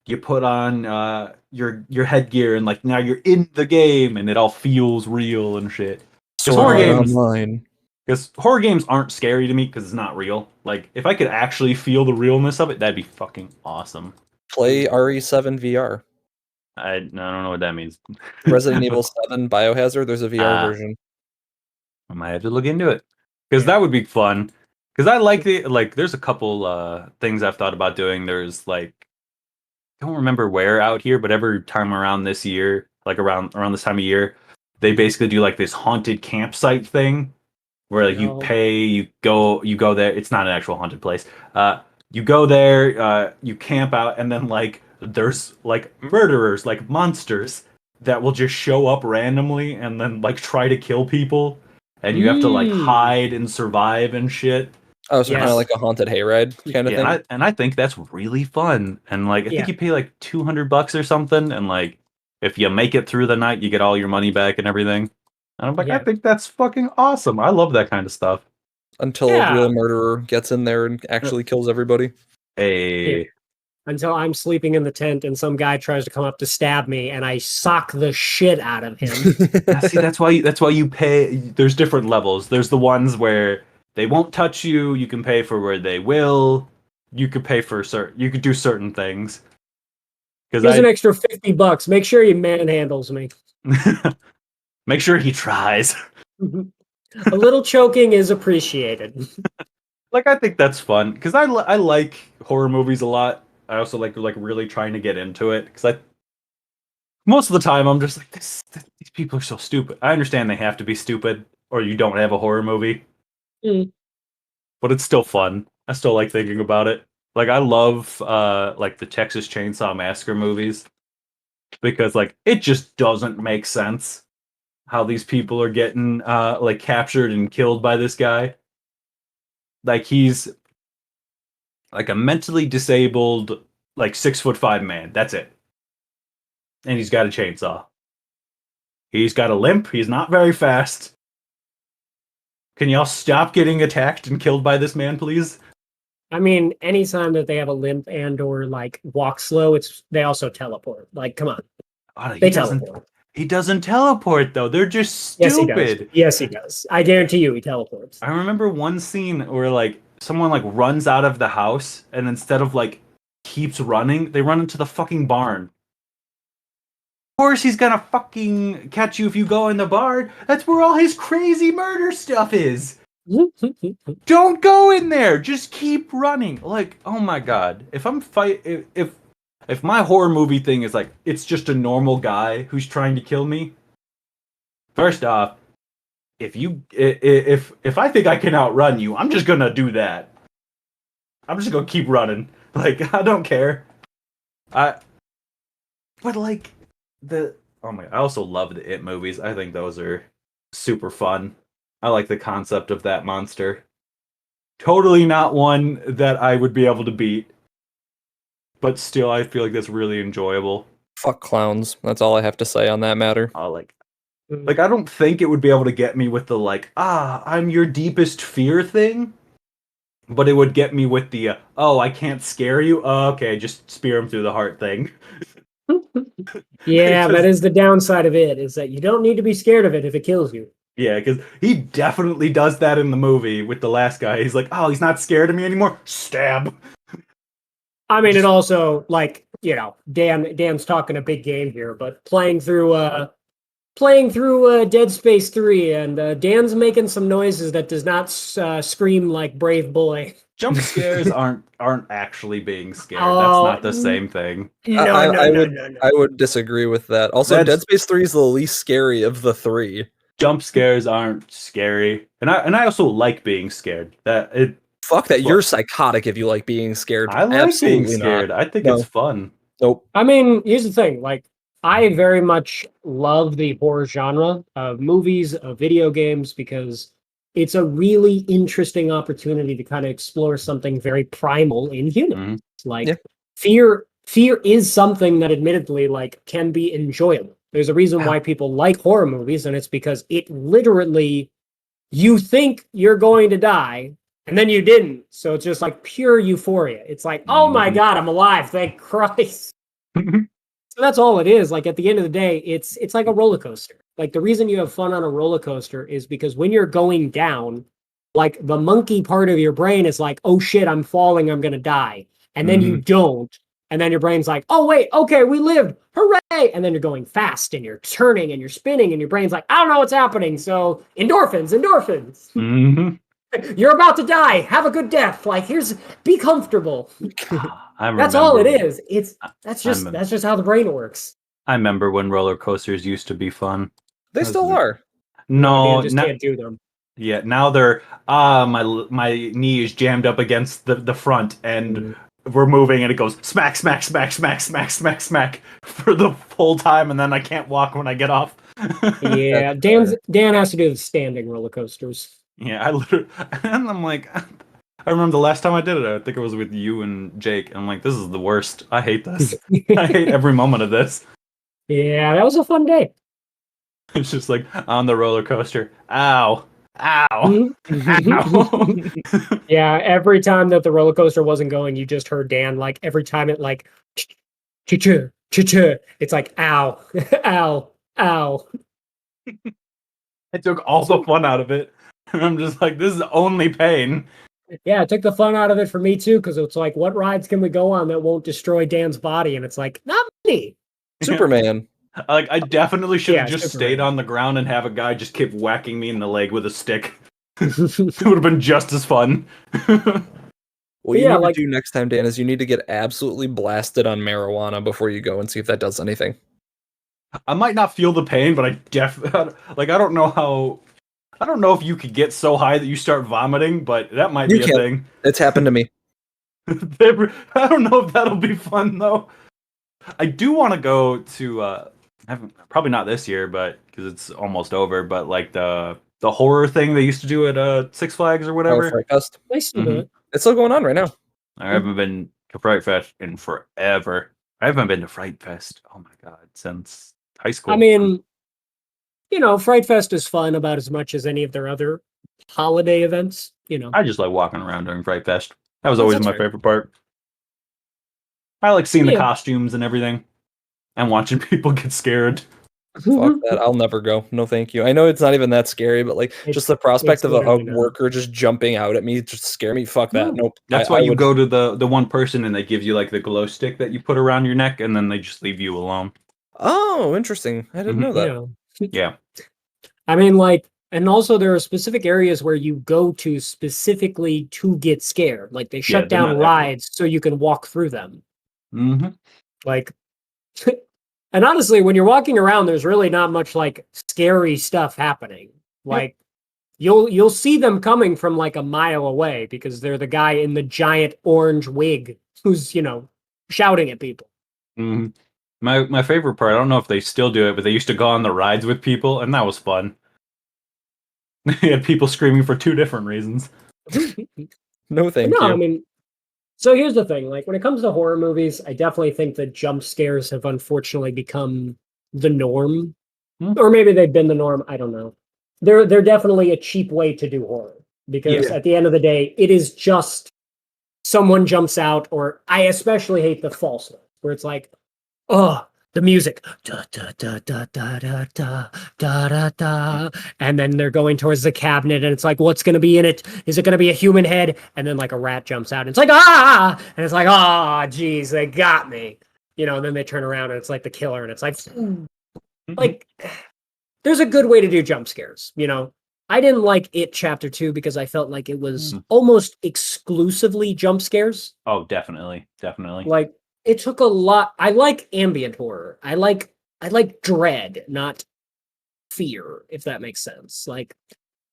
you put on your headgear and like now you're in the game and it all feels real and shit. Because horror games aren't scary to me because it's not real. Like if I could actually feel the realness of it, that'd be fucking awesome. Play RE7 VR. I don't know what that means. Resident Evil 7 Biohazard, there's a VR version. I might have to look into it because that would be fun. Because I like there's a couple things I've thought about doing. There's like I don't remember where out here, but every time around this year, like around this time of year, they basically do like this haunted campsite thing where like you pay, you go there. It's not an actual haunted place. You go there, you camp out, and then like there's like murderers, like monsters that will just show up randomly and then like try to kill people, and you have to like hide and survive and shit. Oh, so kind of like a haunted hayride kind of thing. And I think that's really fun. And like I think you pay like $200 or something, and like if you make it through the night, you get all your money back and everything. And I'm like, I think that's fucking awesome. I love that kind of stuff. Until a real murderer gets in there and actually kills everybody. Hey. Until I'm sleeping in the tent and some guy tries to come up to stab me and I sock the shit out of him. See, that's why you pay. There's different levels. There's the ones where they won't touch you. You can pay for where they will. You could pay for you could do certain things. Here's an extra $50. Make sure he manhandles me. Make sure he tries. A little choking is appreciated. Like I think that's fun because I like horror movies a lot. I also like really trying to get into it because most of the time I'm just like these people are so stupid. I understand they have to be stupid or you don't have a horror movie. But it's still fun. I still like thinking about it. Like I love like the Texas Chainsaw Massacre movies because like it just doesn't make sense how these people are getting like captured and killed by this guy. Like he's like a mentally disabled like 6'5" man. That's it. And he's got a chainsaw. He's got a limp. He's not very fast. Can y'all stop getting attacked and killed by this man, please? I mean, anytime that they have a limp and or like walk slow, they also teleport. Like, come on. They teleport. He doesn't teleport though. They're just Yes, he does. stupid. Yes, he does. I guarantee you, he teleports. I remember one scene where like someone like runs out of the house and instead of like keeps running, they run into the fucking barn. Of course he's gonna fucking catch you if you go in the barn. That's where all his crazy murder stuff is. Don't go in there. Just keep running. Like, oh my god. If I'm if my horror movie thing is like it's just a normal guy who's trying to kill me, first off, if I think I can outrun you, I'm just gonna do that. I'm just gonna keep running. Like, I don't care. But like I also love the It movies. I think those are super fun. I like the concept of that monster. Totally not one that I would be able to beat. But still, I feel like that's really enjoyable. Fuck clowns. That's all I have to say on that matter. Like I don't think it would be able to get me with the like, I'm your deepest fear thing. But it would get me with the, I can't scare you. Oh, okay, just spear him through the heart thing. Yeah, that is the downside of it, is that you don't need to be scared of it if it kills you. Yeah, because he definitely does that in the movie with the last guy. He's like, he's not scared of me anymore. Stab. I mean, it also, like, you know, Dan's talking a big game here, but playing through Dead Space 3, and Dan's making some noises that does not scream like Brave Boy. Jump scares aren't actually being scared. Oh, That's not the same thing. No. I would disagree with that. Also, Dead Space 3 is the least scary of the three. Jump scares aren't scary, and I also like being scared. Fuck that! You're psychotic if you like being scared. I like Absolutely being scared. not. I think it's fun. Nope. I mean, here's the thing. Like, I very much love the horror genre of movies, of video games, because it's a really interesting opportunity to kind of explore something very primal in humans. Mm-hmm. Like, fear is something that admittedly, like, can be enjoyable. There's a reason why people like horror movies, and it's because it literally, you think you're going to die, and then you didn't. So it's just like pure euphoria. It's like, oh my God, I'm alive. Thank Christ. So that's all it is. Like, at the end of the day, it's like a roller coaster. Like, the reason you have fun on a roller coaster is because when you're going down, like, the monkey part of your brain is like, oh shit, I'm falling, I'm gonna die. And then you don't. And then your brain's like, oh wait, okay, we lived. Hooray! And then you're going fast and you're turning and you're spinning and your brain's like, I don't know what's happening. So endorphins. Mm-hmm. You're about to die. Have a good death. Like, be comfortable. That's all it is. That's just how the brain works. I remember when roller coasters used to be fun. They still are. No, you just can't do them. Yeah, now they're my knee is jammed up against the front and we're moving and it goes smack smack smack smack smack smack smack for the full time and then I can't walk when I get off. Yeah, Dan has to do the standing roller coasters. Yeah, and I'm like, I remember the last time I did it, I think it was with you and Jake, and I'm like, this is the worst. I hate this. I hate every moment of this. Yeah, that was a fun day. It's just like, on the roller coaster. Ow. Ow. Ow. Yeah, every time that the roller coaster wasn't going, you just heard Dan, like, every time it, like, ch-ch, ch-ch, it's like, ow, ow, ow. It took all the fun out of it. And I'm just like, this is only pain. Yeah, it took the fun out of it for me too, because it's like, what rides can we go on that won't destroy Dan's body? And it's like, not many. Superman. Like, I definitely should have just Superman. stayed on the ground and have a guy just keep whacking me in the leg with a stick. It would have been just as fun. What you need to do next time, Dan, is you need to get absolutely blasted on marijuana before you go and see if that does anything. I might not feel the pain, but I don't know if you could get so high that you start vomiting, but that might be a thing. It's happened to me. I don't know if that'll be fun though. I do want to go to probably not this year, but because it's almost over. But like the horror thing they used to do at Six Flags or whatever. Fright Fest. They still do it. It's still going on right now. I haven't been to Fright Fest in forever. I haven't been to Fright Fest. Oh my god, since high school. I mean, you know, Fright Fest is fun about as much as any of their other holiday events. You know, I just like walking around during Fright Fest. That was always my fair. favorite part. I like seeing the costumes and everything, and watching people get scared. Fuck that. I'll never go. No, thank you. I know it's not even that scary, but like just the prospect of a literally not. worker just jumping out at me just scare me. Fuck that. No. Nope. That's I why you would- go to the one person and they give you like the glow stick that you put around your neck, and then they just leave you alone. Oh, interesting. I didn't know that. Yeah. I mean, like, and also there are specific areas where you go to specifically to get scared. Like they shut they're down not rides so you can walk through them. Mm-hmm. Like, and honestly, when you're walking around, there's really not much like scary stuff happening. Like you'll see them coming from like a mile away because they're the guy in the giant orange wig who's, shouting at people. Mm-hmm. My favorite part, I don't know if they still do it, but they used to go on the rides with people, and that was fun. They had people screaming for 2 different reasons. No, thank No, you. I mean, so here's the thing. Like when it comes to horror movies, I definitely think that jump scares have unfortunately become the norm. Or maybe they've been the norm. I don't know. They're definitely a cheap way to do horror because at the end of the day, it is just someone jumps out, or I especially hate the false ones where it's like, oh, the music, da da da da da da da da da da, and then they're going towards the cabinet, and it's like, what's going to be in it? Is it going to be a human head? And then like a rat jumps out, and it's like and it's like, geez, they got me, And then they turn around, and it's like the killer, and it's like, like, there's a good way to do jump scares, I didn't like It Chapter 2 because I felt like it was almost exclusively jump scares. Oh, definitely. Like it took a lot. I like ambient horror. I like dread, not fear, if that makes sense. Like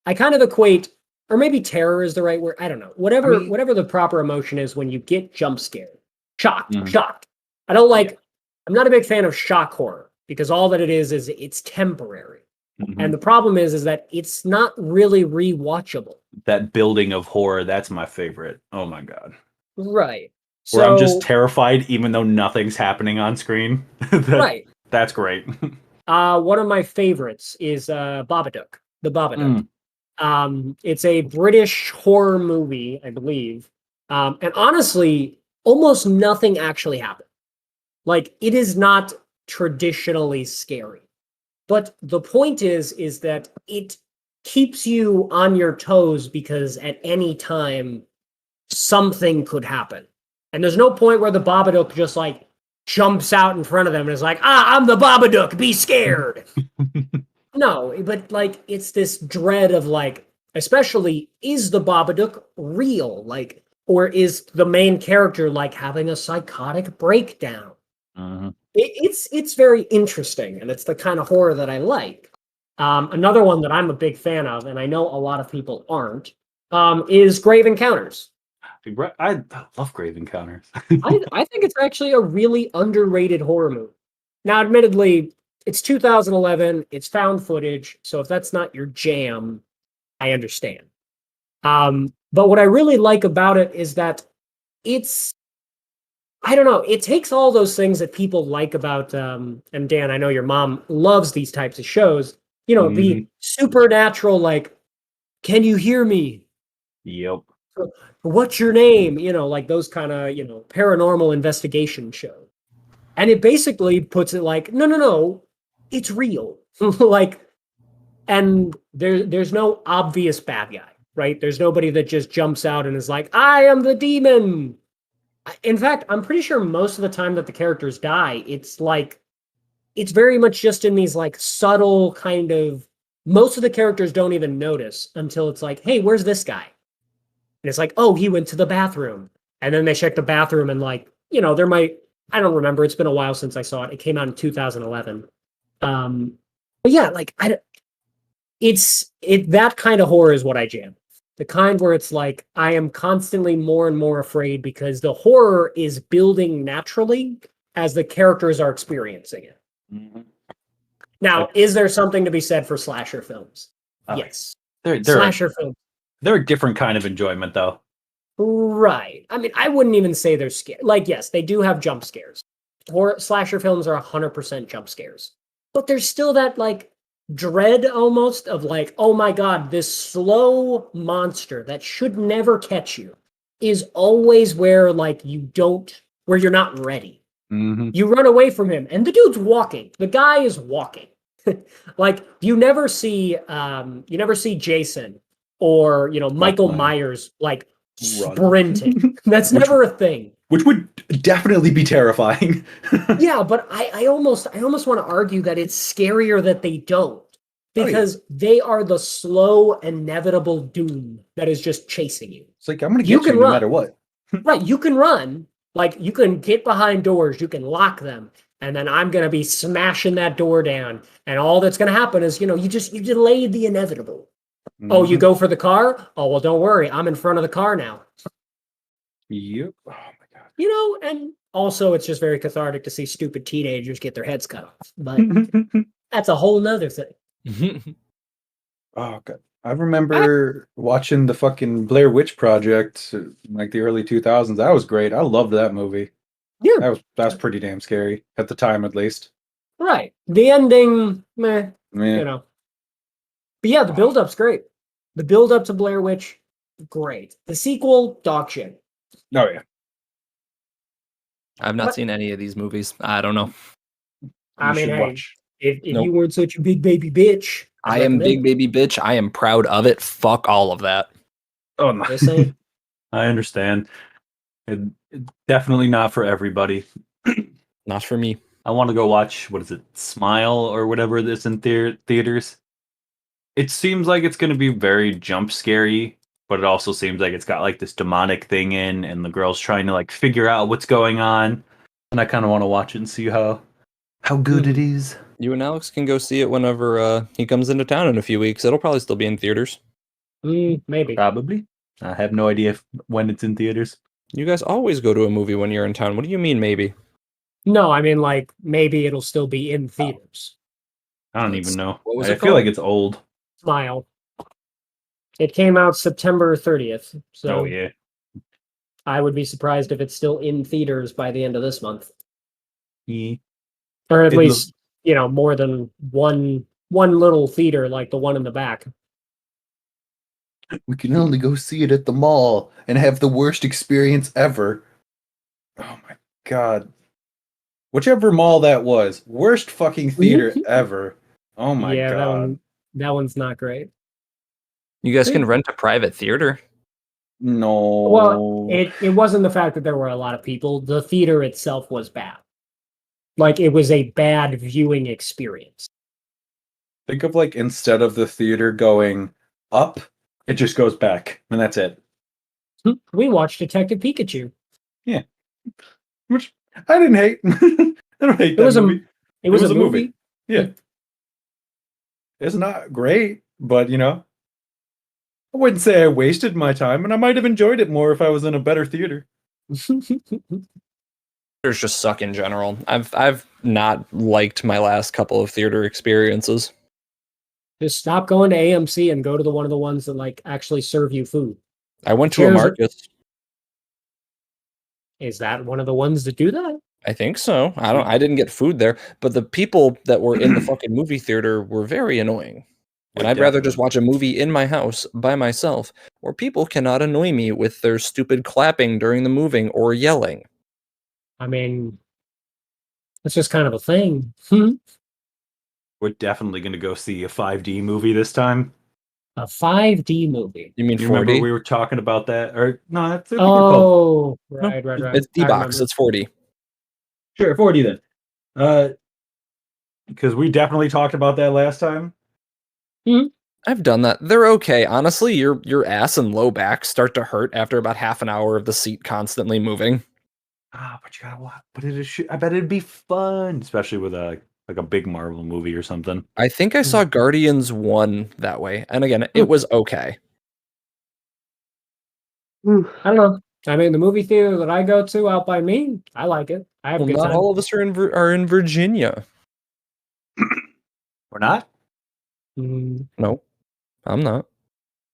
I kind of equate, or maybe terror is the right word. I don't know. Whatever the proper emotion is when you get jump scared. Shocked. I don't like I'm not a big fan of shock horror because all that it is it's temporary. And the problem is that it's not really rewatchable. That building of horror, that's my favorite. Oh my god. Right. Where I'm just terrified even though nothing's happening on screen. Right. That's great. One of my favorites is Babadook. The Babadook. It's a British horror movie, I believe. And honestly, almost nothing actually happened. Like it is not traditionally scary. But the point is that it keeps you on your toes because at any time something could happen. And there's no point where the Babadook just like jumps out in front of them and is like, I'm the Babadook, be scared. No, but like it's this dread of like, especially, is the Babadook real? Like, or is the main character like having a psychotic breakdown? It's very interesting, and it's the kind of horror that I like. Another one that I'm a big fan of, and I know a lot of people aren't, is Grave Encounters. I love Grave Encounters. I think it's actually a really underrated horror movie. Now, admittedly, it's 2011, it's found footage, so if that's not your jam, I understand. But what I really like about it is that I don't know, it takes all those things that people like about, and Dan, I know your mom loves these types of shows, the supernatural, like, can you hear me? Yep. What's your name? Like those kind of, paranormal investigation shows. And it basically puts it like, no, it's real. Like, and there's no obvious bad guy, right? There's nobody that just jumps out and is like, I am the demon. In fact, I'm pretty sure most of the time that the characters die, it's very much just in these like subtle kind of, most of the characters don't even notice until it's like, hey, where's this guy? And it's like, oh, he went to the bathroom. And then they check the bathroom and like, there might, I don't remember. It's been a while since I saw it. It came out in 2011. But yeah, like that kind of horror is what I jam. The kind where it's like, I am constantly more and more afraid because the horror is building naturally as the characters are experiencing it. Now, is there something to be said for slasher films? Yes. Slasher films. They're a different kind of enjoyment, though. Right. I mean, I wouldn't even say they're scary. Like, yes, they do have jump scares. Slasher films are 100% jump scares. But there's still that, like, dread almost of like, oh my god, this slow monster that should never catch you is always where like where you're not ready. You run away from him and the dude's walking. The guy is walking. like you never see Jason or Michael Run. Myers like Run. sprinting. That's Which- never a thing. Which would definitely be terrifying. Yeah, but I almost want to argue that it's scarier that they don't. Oh, yeah. Because they are the slow, inevitable doom that is just chasing you. It's like, I'm going to You get you can no run. matter what. Right, you can run. Like, you can get behind doors, you can lock them, and then I'm going to be smashing that door down. And all that's going to happen is, you delayed the inevitable. Oh, you Mhm. go for the car? Oh, well, don't worry. I'm in front of the car now. Yep. Oh, my God. And also it's just very cathartic to see stupid teenagers get their heads cut off. But that's a whole nother thing. Oh, God. I remember watching the fucking Blair Witch Project in like the early 2000s. That was great. I loved that movie. Yeah, That was pretty damn scary at the time, at least. right. The ending, meh, Yeah. But yeah, the build-up's great. The build-up to Blair Witch, great. The sequel, dog shit. Oh yeah. I've not What? seen any of these movies. I don't know. I You mean, should hey, watch. if Nope. you weren't such a big baby bitch, I'd I am recommend big it. baby bitch. I am proud of it. Fuck all of that. Oh no. Just saying. I understand. It definitely not for everybody. Not for me. I want to go watch, what is it, Smile or whatever it is in theaters. It seems like it's going to be very jump scary, but it also seems like it's got like this demonic thing in, and the girl's trying to like figure out what's going on. And I kind of want to watch it and see how good it is. You and Alex can go see it whenever he comes into town in a few weeks. It'll probably still be in theaters. Maybe. Probably. I have no idea when it's in theaters. You guys always go to a movie when you're in town. What do you mean, maybe? No, I mean, like, maybe it'll still be in theaters. I don't Let's- even know. what was I it feel called? like it's old. Smile. It came out September 30th, so Oh yeah. I would be surprised if it's still in theaters by the end of this month. Yeah. Or at It least, more than one little theater like the one in the back. We can only go see it at the mall and have the worst experience ever. Oh my God. Whichever mall that was, worst fucking theater ever. Oh my Yeah, God. that one's not great. You guys can rent a private theater. No. Well, it wasn't the fact that there were a lot of people. The theater itself was bad. Like, it was a bad viewing experience. Think of like instead of the theater going up, it just goes back, and that's it. We watched Detective Pikachu. Which I didn't hate. I don't hate It that was movie. it was a movie. Yeah. It's not great, but I wouldn't say I wasted my time, and I might have enjoyed it more if I was in a better theater. Theaters just suck in general. I've not liked my last couple of theater experiences. Just stop going to AMC and go to one of the ones that like actually serve you food. I went to a Chairs- Marcus. Is that one of the ones that do that? I think so. I didn't get food there, but the people that were in the fucking movie theater were very annoying. And I'd rather just watch a movie in my house by myself, where people cannot annoy me with their stupid clapping during the moving or yelling. I mean, it's just kind of a thing. We're definitely going to go see a 5D movie this time. A 5D movie. You mean You remember 40? we were talking about that? Or no, I think they're called. Oh, right. It's I D-Box. remember. It's 40. Sure, 4D then. Because we definitely talked about that last time. I've done that. They're okay. Honestly, your ass and low back start to hurt after about half an hour of the seat constantly moving. But you gotta watch. But I bet it'd be fun, especially with a big Marvel movie or something. I think I saw Guardians 1 that way. And again, it was okay. I don't know. I mean, the movie theater that I go to out by me, I like it. I have a Well, good not time. all of us are in Virginia. We're not? Mm, No, I'm not.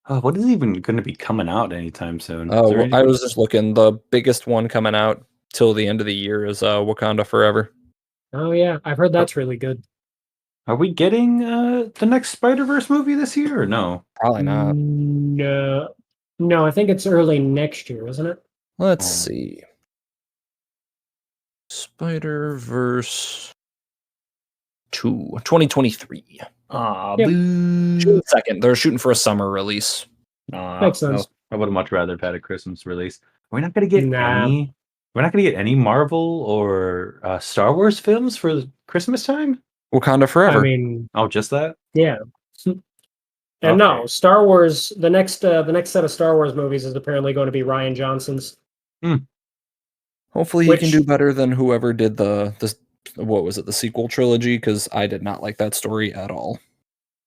What is even going to be coming out anytime soon? Oh, Is there well, I anything- was just looking. The biggest one coming out till the end of the year is Wakanda Forever. oh yeah, I've heard that's really good. Are we getting the next Spider-Verse movie this year or no? Probably not. No, I think it's early next year, isn't it? Let's see. Spider-Verse. 2023. Ah, Yep. boo. June 2nd. They're shooting for a summer release. Makes sense. I would have much rather had a Christmas release. We're not gonna get Nah. any. We're not gonna get any Marvel or Star Wars films for Christmas time. Wakanda Forever. I mean, Oh, just that. yeah. And no, Okay. Star Wars. The next set of Star Wars movies is apparently going to be Ryan Johnson's. Hopefully he can which- do better than whoever did the what was it, the sequel trilogy, because I did not like that story at all.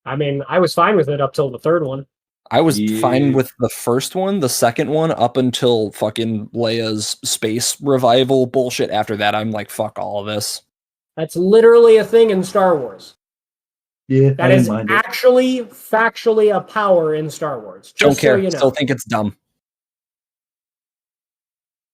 I mean, I was fine with it up till the third one. I was fine Yeah. with the first one, the second one, up until fucking Leia's space revival bullshit. After that, I'm like, fuck all of this. That's literally a thing in Star Wars. Yeah, That is actually factually a power in Star Wars. Don't Just care. so you know. Still think it's dumb.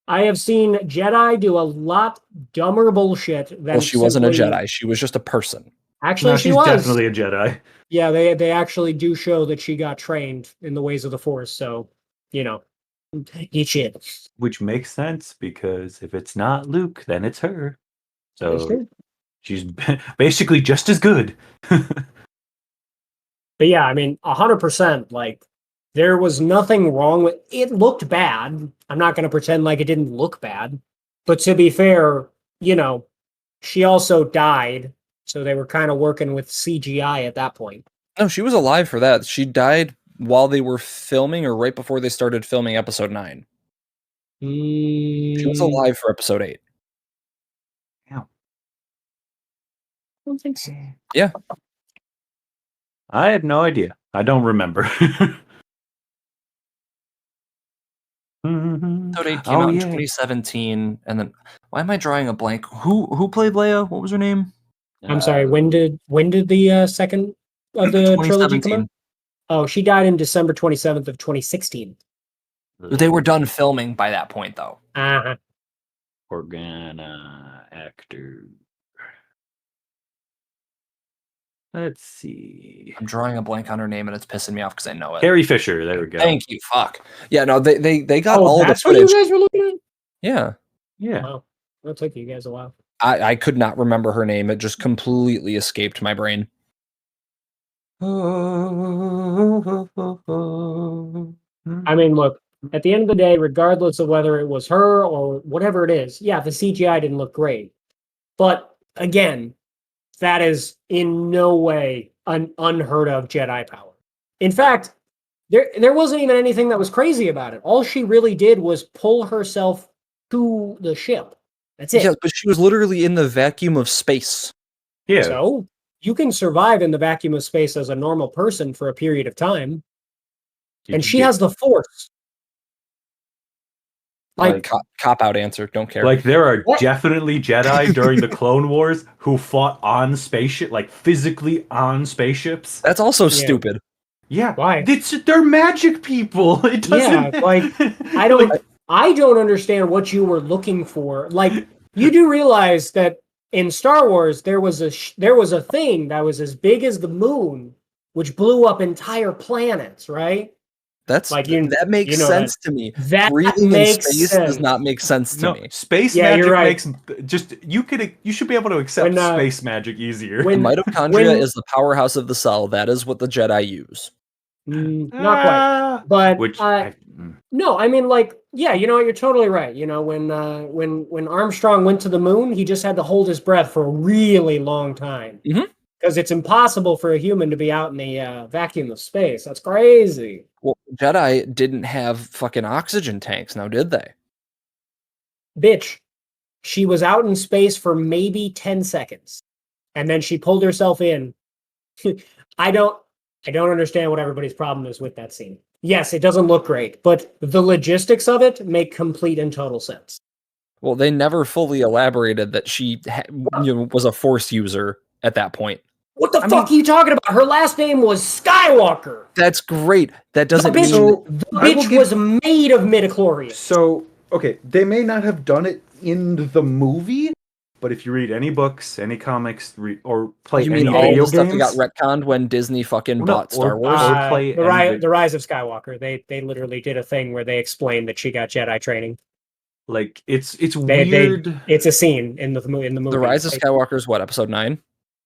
I have seen Jedi do a lot dumber bullshit than Well, she wasn't a simply- Jedi. She was just a person. Actually, No, she she's was. definitely a Jedi. Yeah, they actually do show that she got trained in the ways of the Force. So, eat shit. Which makes sense because if it's not Luke, then it's her. That's So true. she's basically just as good. But yeah, I mean, 100%. Like, there was nothing wrong with it. Looked bad. I'm not going to pretend like it didn't look bad. But to be fair, she also died. So they were kind of working with CGI at that point. No, she was alive for that. She died while they were filming or right before they started filming episode 9. She was alive for episode 8. I don't think so. Yeah. I had no idea. I don't remember. Episode 8 came out in 2017, and then why am I drawing a blank? Who played Leia? What was her name? I'm sorry. When did the second of the trilogy come out? Oh, she died in December 27th of 2016. They were done filming by that point, though. Uh-huh. Organa actor. Let's see. I'm drawing a blank on her name, and it's pissing me off because I know it. Carrie Fisher. There we go. Thank you. Fuck. Yeah, no, they got all the That's what you footage. guys were looking at? Yeah. Yeah. Wow. That took you guys a while. I could not remember her name. It just completely escaped my brain. I mean, look, at the end of the day, regardless of whether it was her or whatever it is, yeah, the CGI didn't look great. But again, that is in no way an unheard of Jedi power. In fact, there wasn't even anything that was crazy about it. All she really did was pull herself to the ship. That's it. Yeah, but she was literally in the vacuum of space. Yeah. So you can survive in the vacuum of space as a normal person for a period of time. And she has the Force. Like, Cop out answer. Don't care. Like there are What? definitely Jedi during the Clone Wars who fought on spaceship, like physically on spaceships. That's also Yeah. stupid. Yeah, Why? they're magic people. It doesn't. Yeah, like, I don't understand what you were looking for. Like, you do realize that in Star Wars there was a thing that was as big as the moon, which blew up entire planets, right? That's Like, that makes you know sense to me. That Breathing in makes space sense. does not make sense to No, me. space Yeah, magic you're right. makes just you should be able to accept When, space magic easier. when- Mitochondria is the powerhouse of the cell. That is what the Jedi use. Not quite. But Which no, I mean, like, yeah, you know what? You're totally right. You know, when Armstrong went to the moon, he just had to hold his breath for a really long time Mhm. because it's impossible for a human to be out in the vacuum of space. That's crazy. Well, Jedi didn't have fucking oxygen tanks, now did they? Bitch, she was out in space for maybe 10 seconds, and then she pulled herself in. I don't understand what everybody's problem is with that scene. Yes, it doesn't look great, but the logistics of it make complete and total sense. Well, they never fully elaborated that she was a Force user at that point. What the fuck are you talking about? Her last name was Skywalker. That's great. That doesn't the bitch, mean the I will bitch give- was made of midichlorians. So, okay, they may not have done it in the movie. but if you read any books, any comics, or play you any mean all video the stuff that games, got retconned when Disney fucking Well, no, bought Star or- Wars? or play the, any- the Rise of Skywalker. They literally did a thing where they explained that she got Jedi training. like it's They- weird. It's a scene in the movie. The Rise of Skywalker is what, episode 9?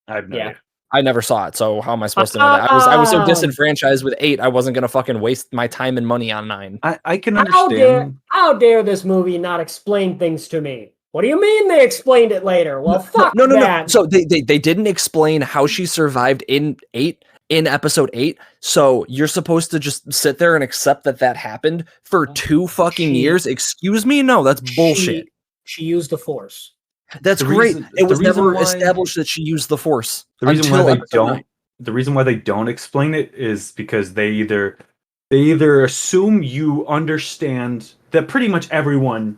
I have no Yeah. idea. I never saw it, so how am I supposed to know that? I was so Ah. disenfranchised with 8, I wasn't gonna fucking waste my time and money on 9. I can How understand. dare this movie not explain things to me? What do you mean they explained it later? Well, fuck No. that. So they didn't explain how she survived in episode 8. So you're supposed to just sit there and accept that happened for 2 fucking years. Excuse me? No, that's bullshit. She used the Force. That's The great. reason- It the was reason never why- established that she used the Force. The reason why until they episode don't 9. the reason why they don't explain it is because they either assume you understand that pretty much everyone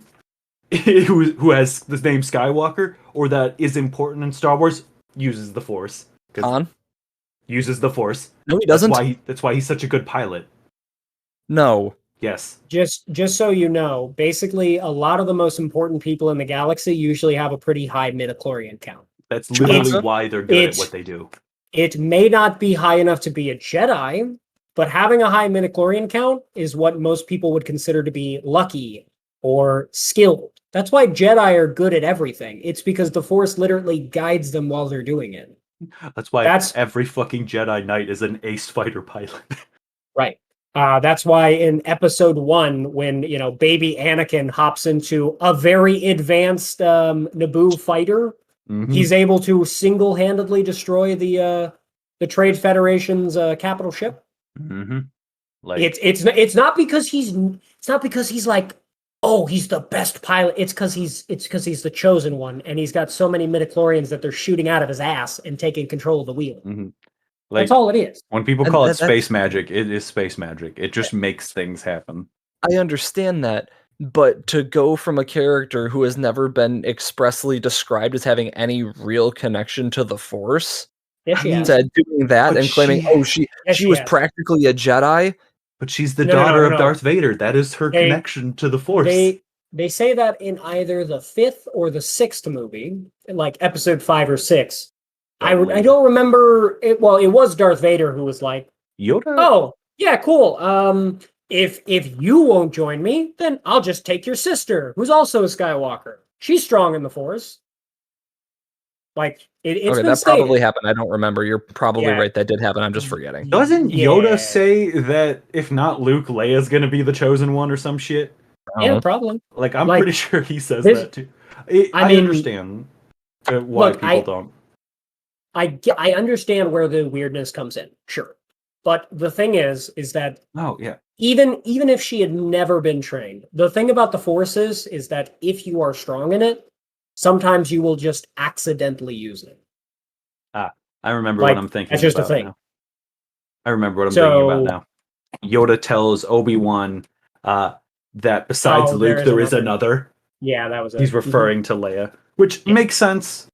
who has the name Skywalker or that is important in Star Wars uses the Force. Han? Uses the Force. No, he doesn't. That's why he's such a good pilot. No. Yes. Just so you know, basically a lot of the most important people in the galaxy usually have a pretty high midichlorian count. That's literally It's- why they're good at what they do. It may not be high enough to be a Jedi, but having a high midichlorian count is what most people would consider to be lucky or skilled. That's why Jedi are good at everything. It's because the Force literally guides them while they're doing it. That's why That's- every fucking Jedi Knight is an ace fighter pilot. Right. That's why in episode 1, when baby Anakin hops into a very advanced Naboo fighter, Mhm. he's able to single-handedly destroy the Trade Federation's capital ship. Mhm. Like It's not because he's like, oh, he's the best pilot. It's because he's the chosen one, and he's got so many midichlorians that they're shooting out of his ass and taking control of the wheel. mhm. Like That's all it is. when people And call it that's- space magic, it is space magic. It just makes things happen. I understand that, but to go from a character who has never been expressly described as having any real connection to the Force, Yes, she I mean, has. to doing that But and claiming, she- Yes, she she was has. practically a Jedi. But she's the No, no, daughter no, of no. Darth Vader. That is her They- connection to the Force. They say that in either the 5th or the 6th movie, like episode 5 or 6. I don't remember it. Well, it was Darth Vader who was like, Yoda. "Oh, yeah, cool. If you won't join me, then I'll just take your sister, who's also a Skywalker. She's strong in the Force." Like it's Okay, been that stated. probably happened. I don't remember. You're probably Yeah. right. That did happen. I'm just forgetting. Doesn't Yeah. Yoda say that if not Luke, Leia's gonna be the chosen one or some shit? Yeah, probably. Like I'm Like, pretty sure he says this- that too. I I mean, understand why look, people don't. I understand where the weirdness comes in, sure, but the thing is that Oh yeah. even if she had never been trained, the thing about the Force is that if you are strong in it, sometimes you will just accidentally use it. I remember Like, what I'm thinking that's just a about thing. now. I remember what I'm thinking about So- now. Yoda tells Obi-Wan that besides Oh, Luke, there is another. Yeah, that was it. He's referring to Leia, which Yeah. makes sense.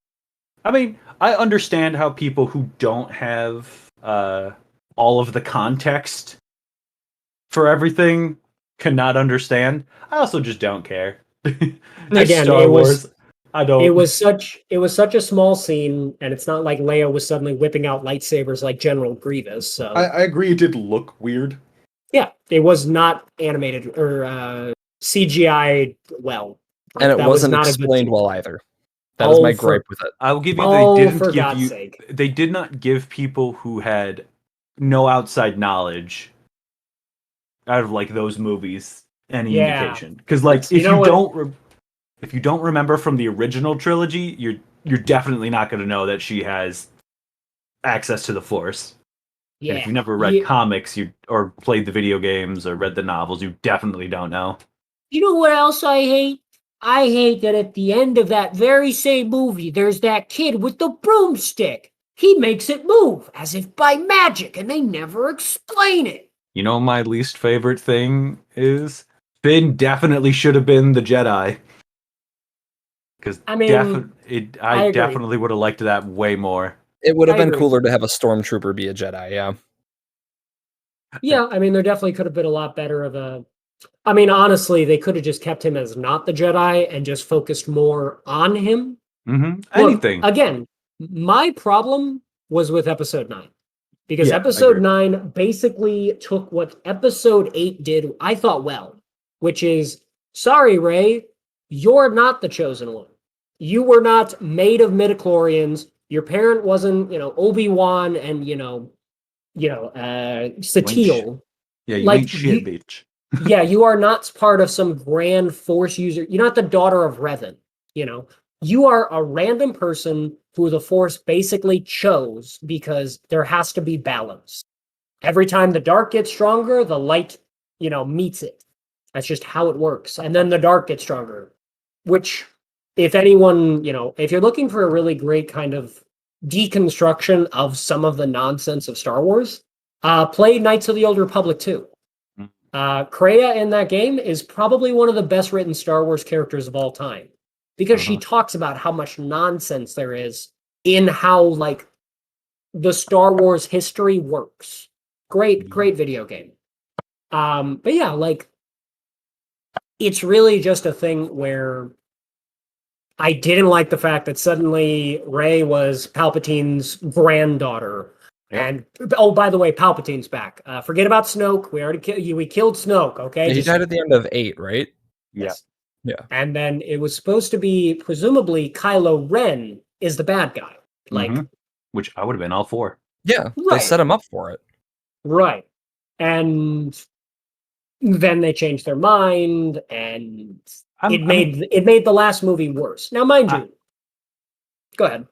I mean, I understand how people who don't have all of the context for everything cannot understand. I also just don't care. It's Again, Star it was- Wars. I don't. It was such a small scene, and it's not like Leia was suddenly whipping out lightsabers like General Grievous. So I agree. It did look weird. yeah, it was not animated or CGI well, And it That was wasn't not a good explained scene. well either. That is Oh, my for- gripe with it. I will give you. Oh, They didn't for give God's you. sake! They did not give people who had no outside knowledge out of like those movies any Yeah. indication. Because like It's- you if know you what- don't if you don't remember from the original trilogy, you're definitely not going to know that she has access to the Force. Yeah, And if you've never read Yeah. comics, or played the video games or read the novels, you definitely don't know. You know what else I hate? I hate that at the end of that very same movie, there's that kid with the broomstick. He makes it move as if by magic, and they never explain it. You know, my least favorite thing is Finn definitely should have been the Jedi. Because I mean, I I agree. definitely would have liked that way more. It would have I been agree. cooler to have a stormtrooper be a Jedi. Yeah. Yeah, I mean, there definitely could have been a lot better of a. I mean, honestly, they could have just kept him as not the Jedi and just focused more on him. Mm-hmm. Look, Anything. Again, my problem was with episode 9. Because Yeah, I episode agree. 9 basically took what episode 8 did, I thought, well, which is, sorry, Rey, you're not the chosen one. You were not made of midichlorians. Your parent wasn't, Obi-Wan and Satele. Yeah, you Like, ain't shit, bitch. Yeah, you are not part of some grand force user. You're not the daughter of Revan, you know. You are a random person who the force basically chose because there has to be balance. Every time the dark gets stronger, the light, meets it. That's just how it works. And then the dark gets stronger, which if anyone, if you're looking for a really great kind of deconstruction of some of the nonsense of Star Wars, play Knights of the Old Republic 2. Kreia in that game is probably one of the best written Star Wars characters of all time because she talks about how much nonsense there is in how like the Star Wars history works. Great video game. But yeah, like it's really just a thing where I didn't like the fact that suddenly Rey was Palpatine's granddaughter. Yep. And by the way, Palpatine's back. Forget about Snoke. We killed Snoke. Okay, he died at the end of 8, right? Yes. Yeah. And then it was supposed to be presumably Kylo Ren is the bad guy. Like, which I would have been all for. Yeah, they set him up for it. Right, and then they changed their mind, and it made the last movie worse. Now, mind you, go ahead.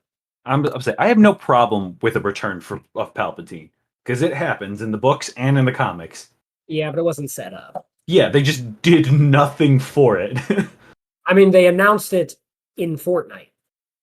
I'm saying I have no problem with a return of Palpatine because it happens in the books and in the comics. Yeah, but it wasn't set up. Yeah, they just did nothing for it. I mean, they announced it in Fortnite.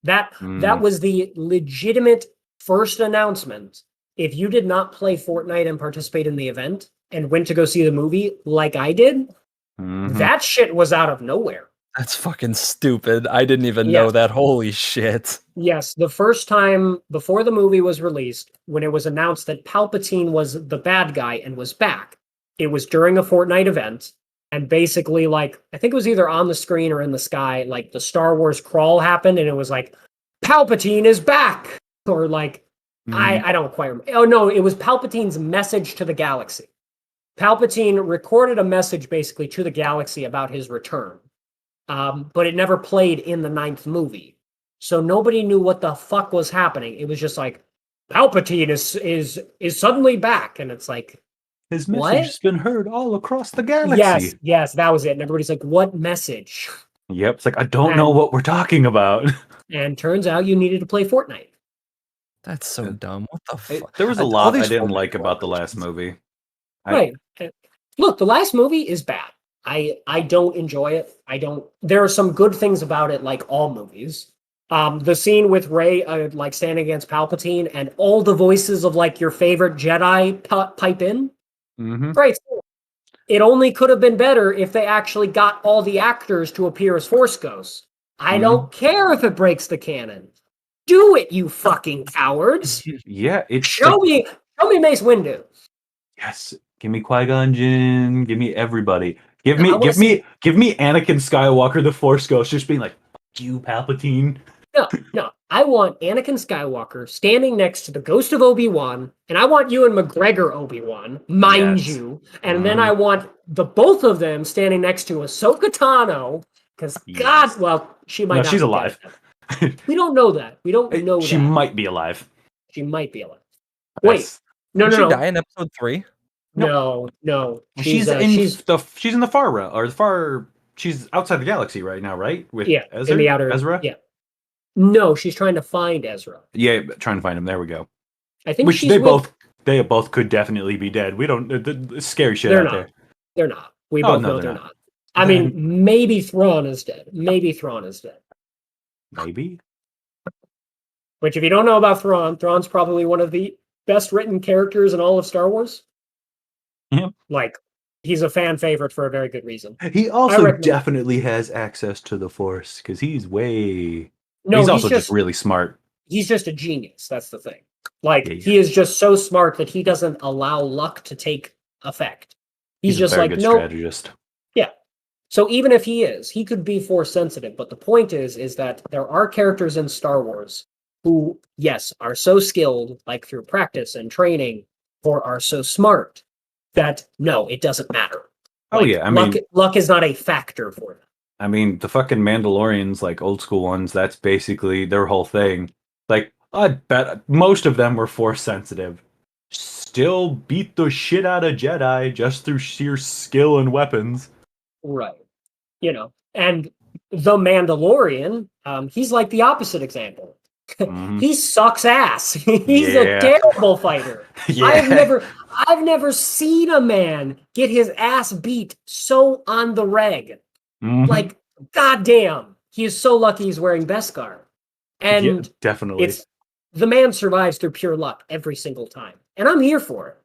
That was the legitimate first announcement. If you did not play Fortnite and participate in the event and went to go see the movie like I did, that shit was out of nowhere. That's fucking stupid. I didn't even know that. Holy shit. Yes, the first time before the movie was released, when it was announced that Palpatine was the bad guy and was back, it was during a Fortnite event. And basically, like, I think it was either on the screen or in the sky, like the Star Wars crawl happened and it was like, Palpatine is back! Or like, I don't quite remember. Oh no, it was Palpatine's message to the galaxy. Palpatine recorded a message basically to the galaxy about his return. But it never played in the 9th movie. So nobody knew what the fuck was happening. It was just like, Palpatine is suddenly back. And it's like, his message has been heard all across the galaxy. Yes, that was it. And everybody's like, what message? Yep, it's like, I don't know what we're talking about. And turns out you needed to play Fortnite. That's so dumb. What the fuck? There was a lot I didn't like about the last movie. Right. Look, the last movie is bad. I don't enjoy it. There are some good things about it, like all movies. The scene with Rey, like standing against Palpatine, and all the voices of like your favorite Jedi pipe in. Great. It only could have been better if they actually got all the actors to appear as Force Ghosts. I don't care if it breaks the canon. Do it, you fucking cowards! Yeah, show me Mace Windu. Yes, give me Qui-Gon Jinn. Give me everybody. Give me Anakin Skywalker, the Force Ghost, just being like, "Fuck you, Palpatine." No. I want Anakin Skywalker standing next to the ghost of Obi-Wan, and I want Ewan McGregor Obi-Wan, mind you, and then I want the both of them standing next to Ahsoka Tano, because God, well, she might not. She's alive. We don't know that. We don't know she that. might be alive. She might be alive. Wait, no. Did she die in episode 3? No. She's in the far realm, or the far. She's outside the galaxy right now, right? With Ezra? In the outer Ezra. Yeah. No, she's trying to find Ezra. Yeah, trying to find him. There we go. I think they both could definitely be dead. We don't the scary shit out there. They're not. We both know they're not. I mean, maybe Thrawn is dead. Maybe. Which, if you don't know about Thrawn's probably one of the best written characters in all of Star Wars. Yeah. Like, he's a fan favorite for a very good reason. He also definitely has access to the Force because he's also just really smart. He's just a genius. That's the thing. Like, he is just so smart that he doesn't allow luck to take effect. He's just a very like, good strategist. Yeah. So even if he could be Force sensitive. But the point is that there are characters in Star Wars who, yes, are so skilled, like through practice and training, or are so smart that no, it doesn't matter. Luck is not a factor for them. I mean, the fucking Mandalorians, like old school ones, that's basically their whole thing. Like, I bet most of them were force sensitive. Still beat the shit out of Jedi just through sheer skill and weapons. Right. And the Mandalorian, he's like the opposite example. He sucks ass. He's a terrible fighter. Yeah. I've never seen a man get his ass beat so on the reg. Like, goddamn, he is so lucky he's wearing Beskar. And definitely. The man survives through pure luck every single time. And I'm here for it.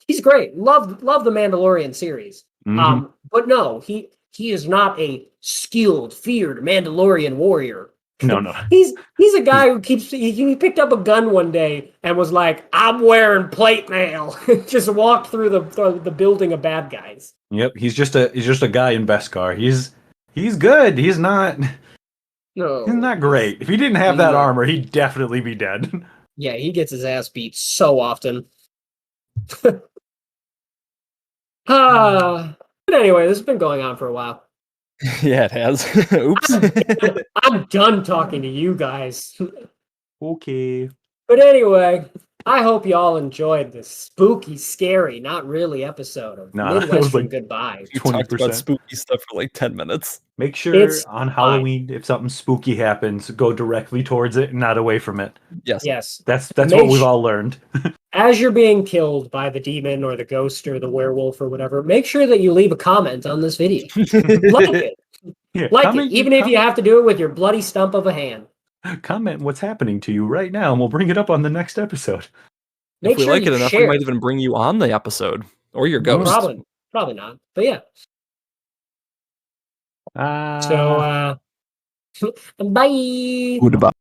He's great. Love the Mandalorian series. But no, he is not a skilled, feared Mandalorian warrior. No. He's a guy who he picked up a gun one day and was like, I'm wearing plate mail. Just walked through the building of bad guys. Yep, he's just a guy in Beskar. He's good. He's not great. If he didn't have that armor, he'd definitely be dead. Yeah, he gets his ass beat so often. But anyway, this has been going on for a while. Yeah, it has. Oops. I'm done talking to you guys. Okay. But anyway, I hope you all enjoyed this spooky, scary, not really episode of Midwestern Goodbye. We talked about spooky stuff for like 10 minutes. Make sure on Halloween, if something spooky happens, go directly towards it, not away from it. Yes. That's what we've all learned. As you're being killed by the demon or the ghost or the werewolf or whatever, make sure that you leave a comment on this video. Like it. Yeah, even if you have to do it with your bloody stump of a hand. Comment what's happening to you right now, and we'll bring it up on the next episode. If we like it enough, we might even bring you on the episode. Or your ghost. Probably not. But yeah. Bye. Bye. Goodbye.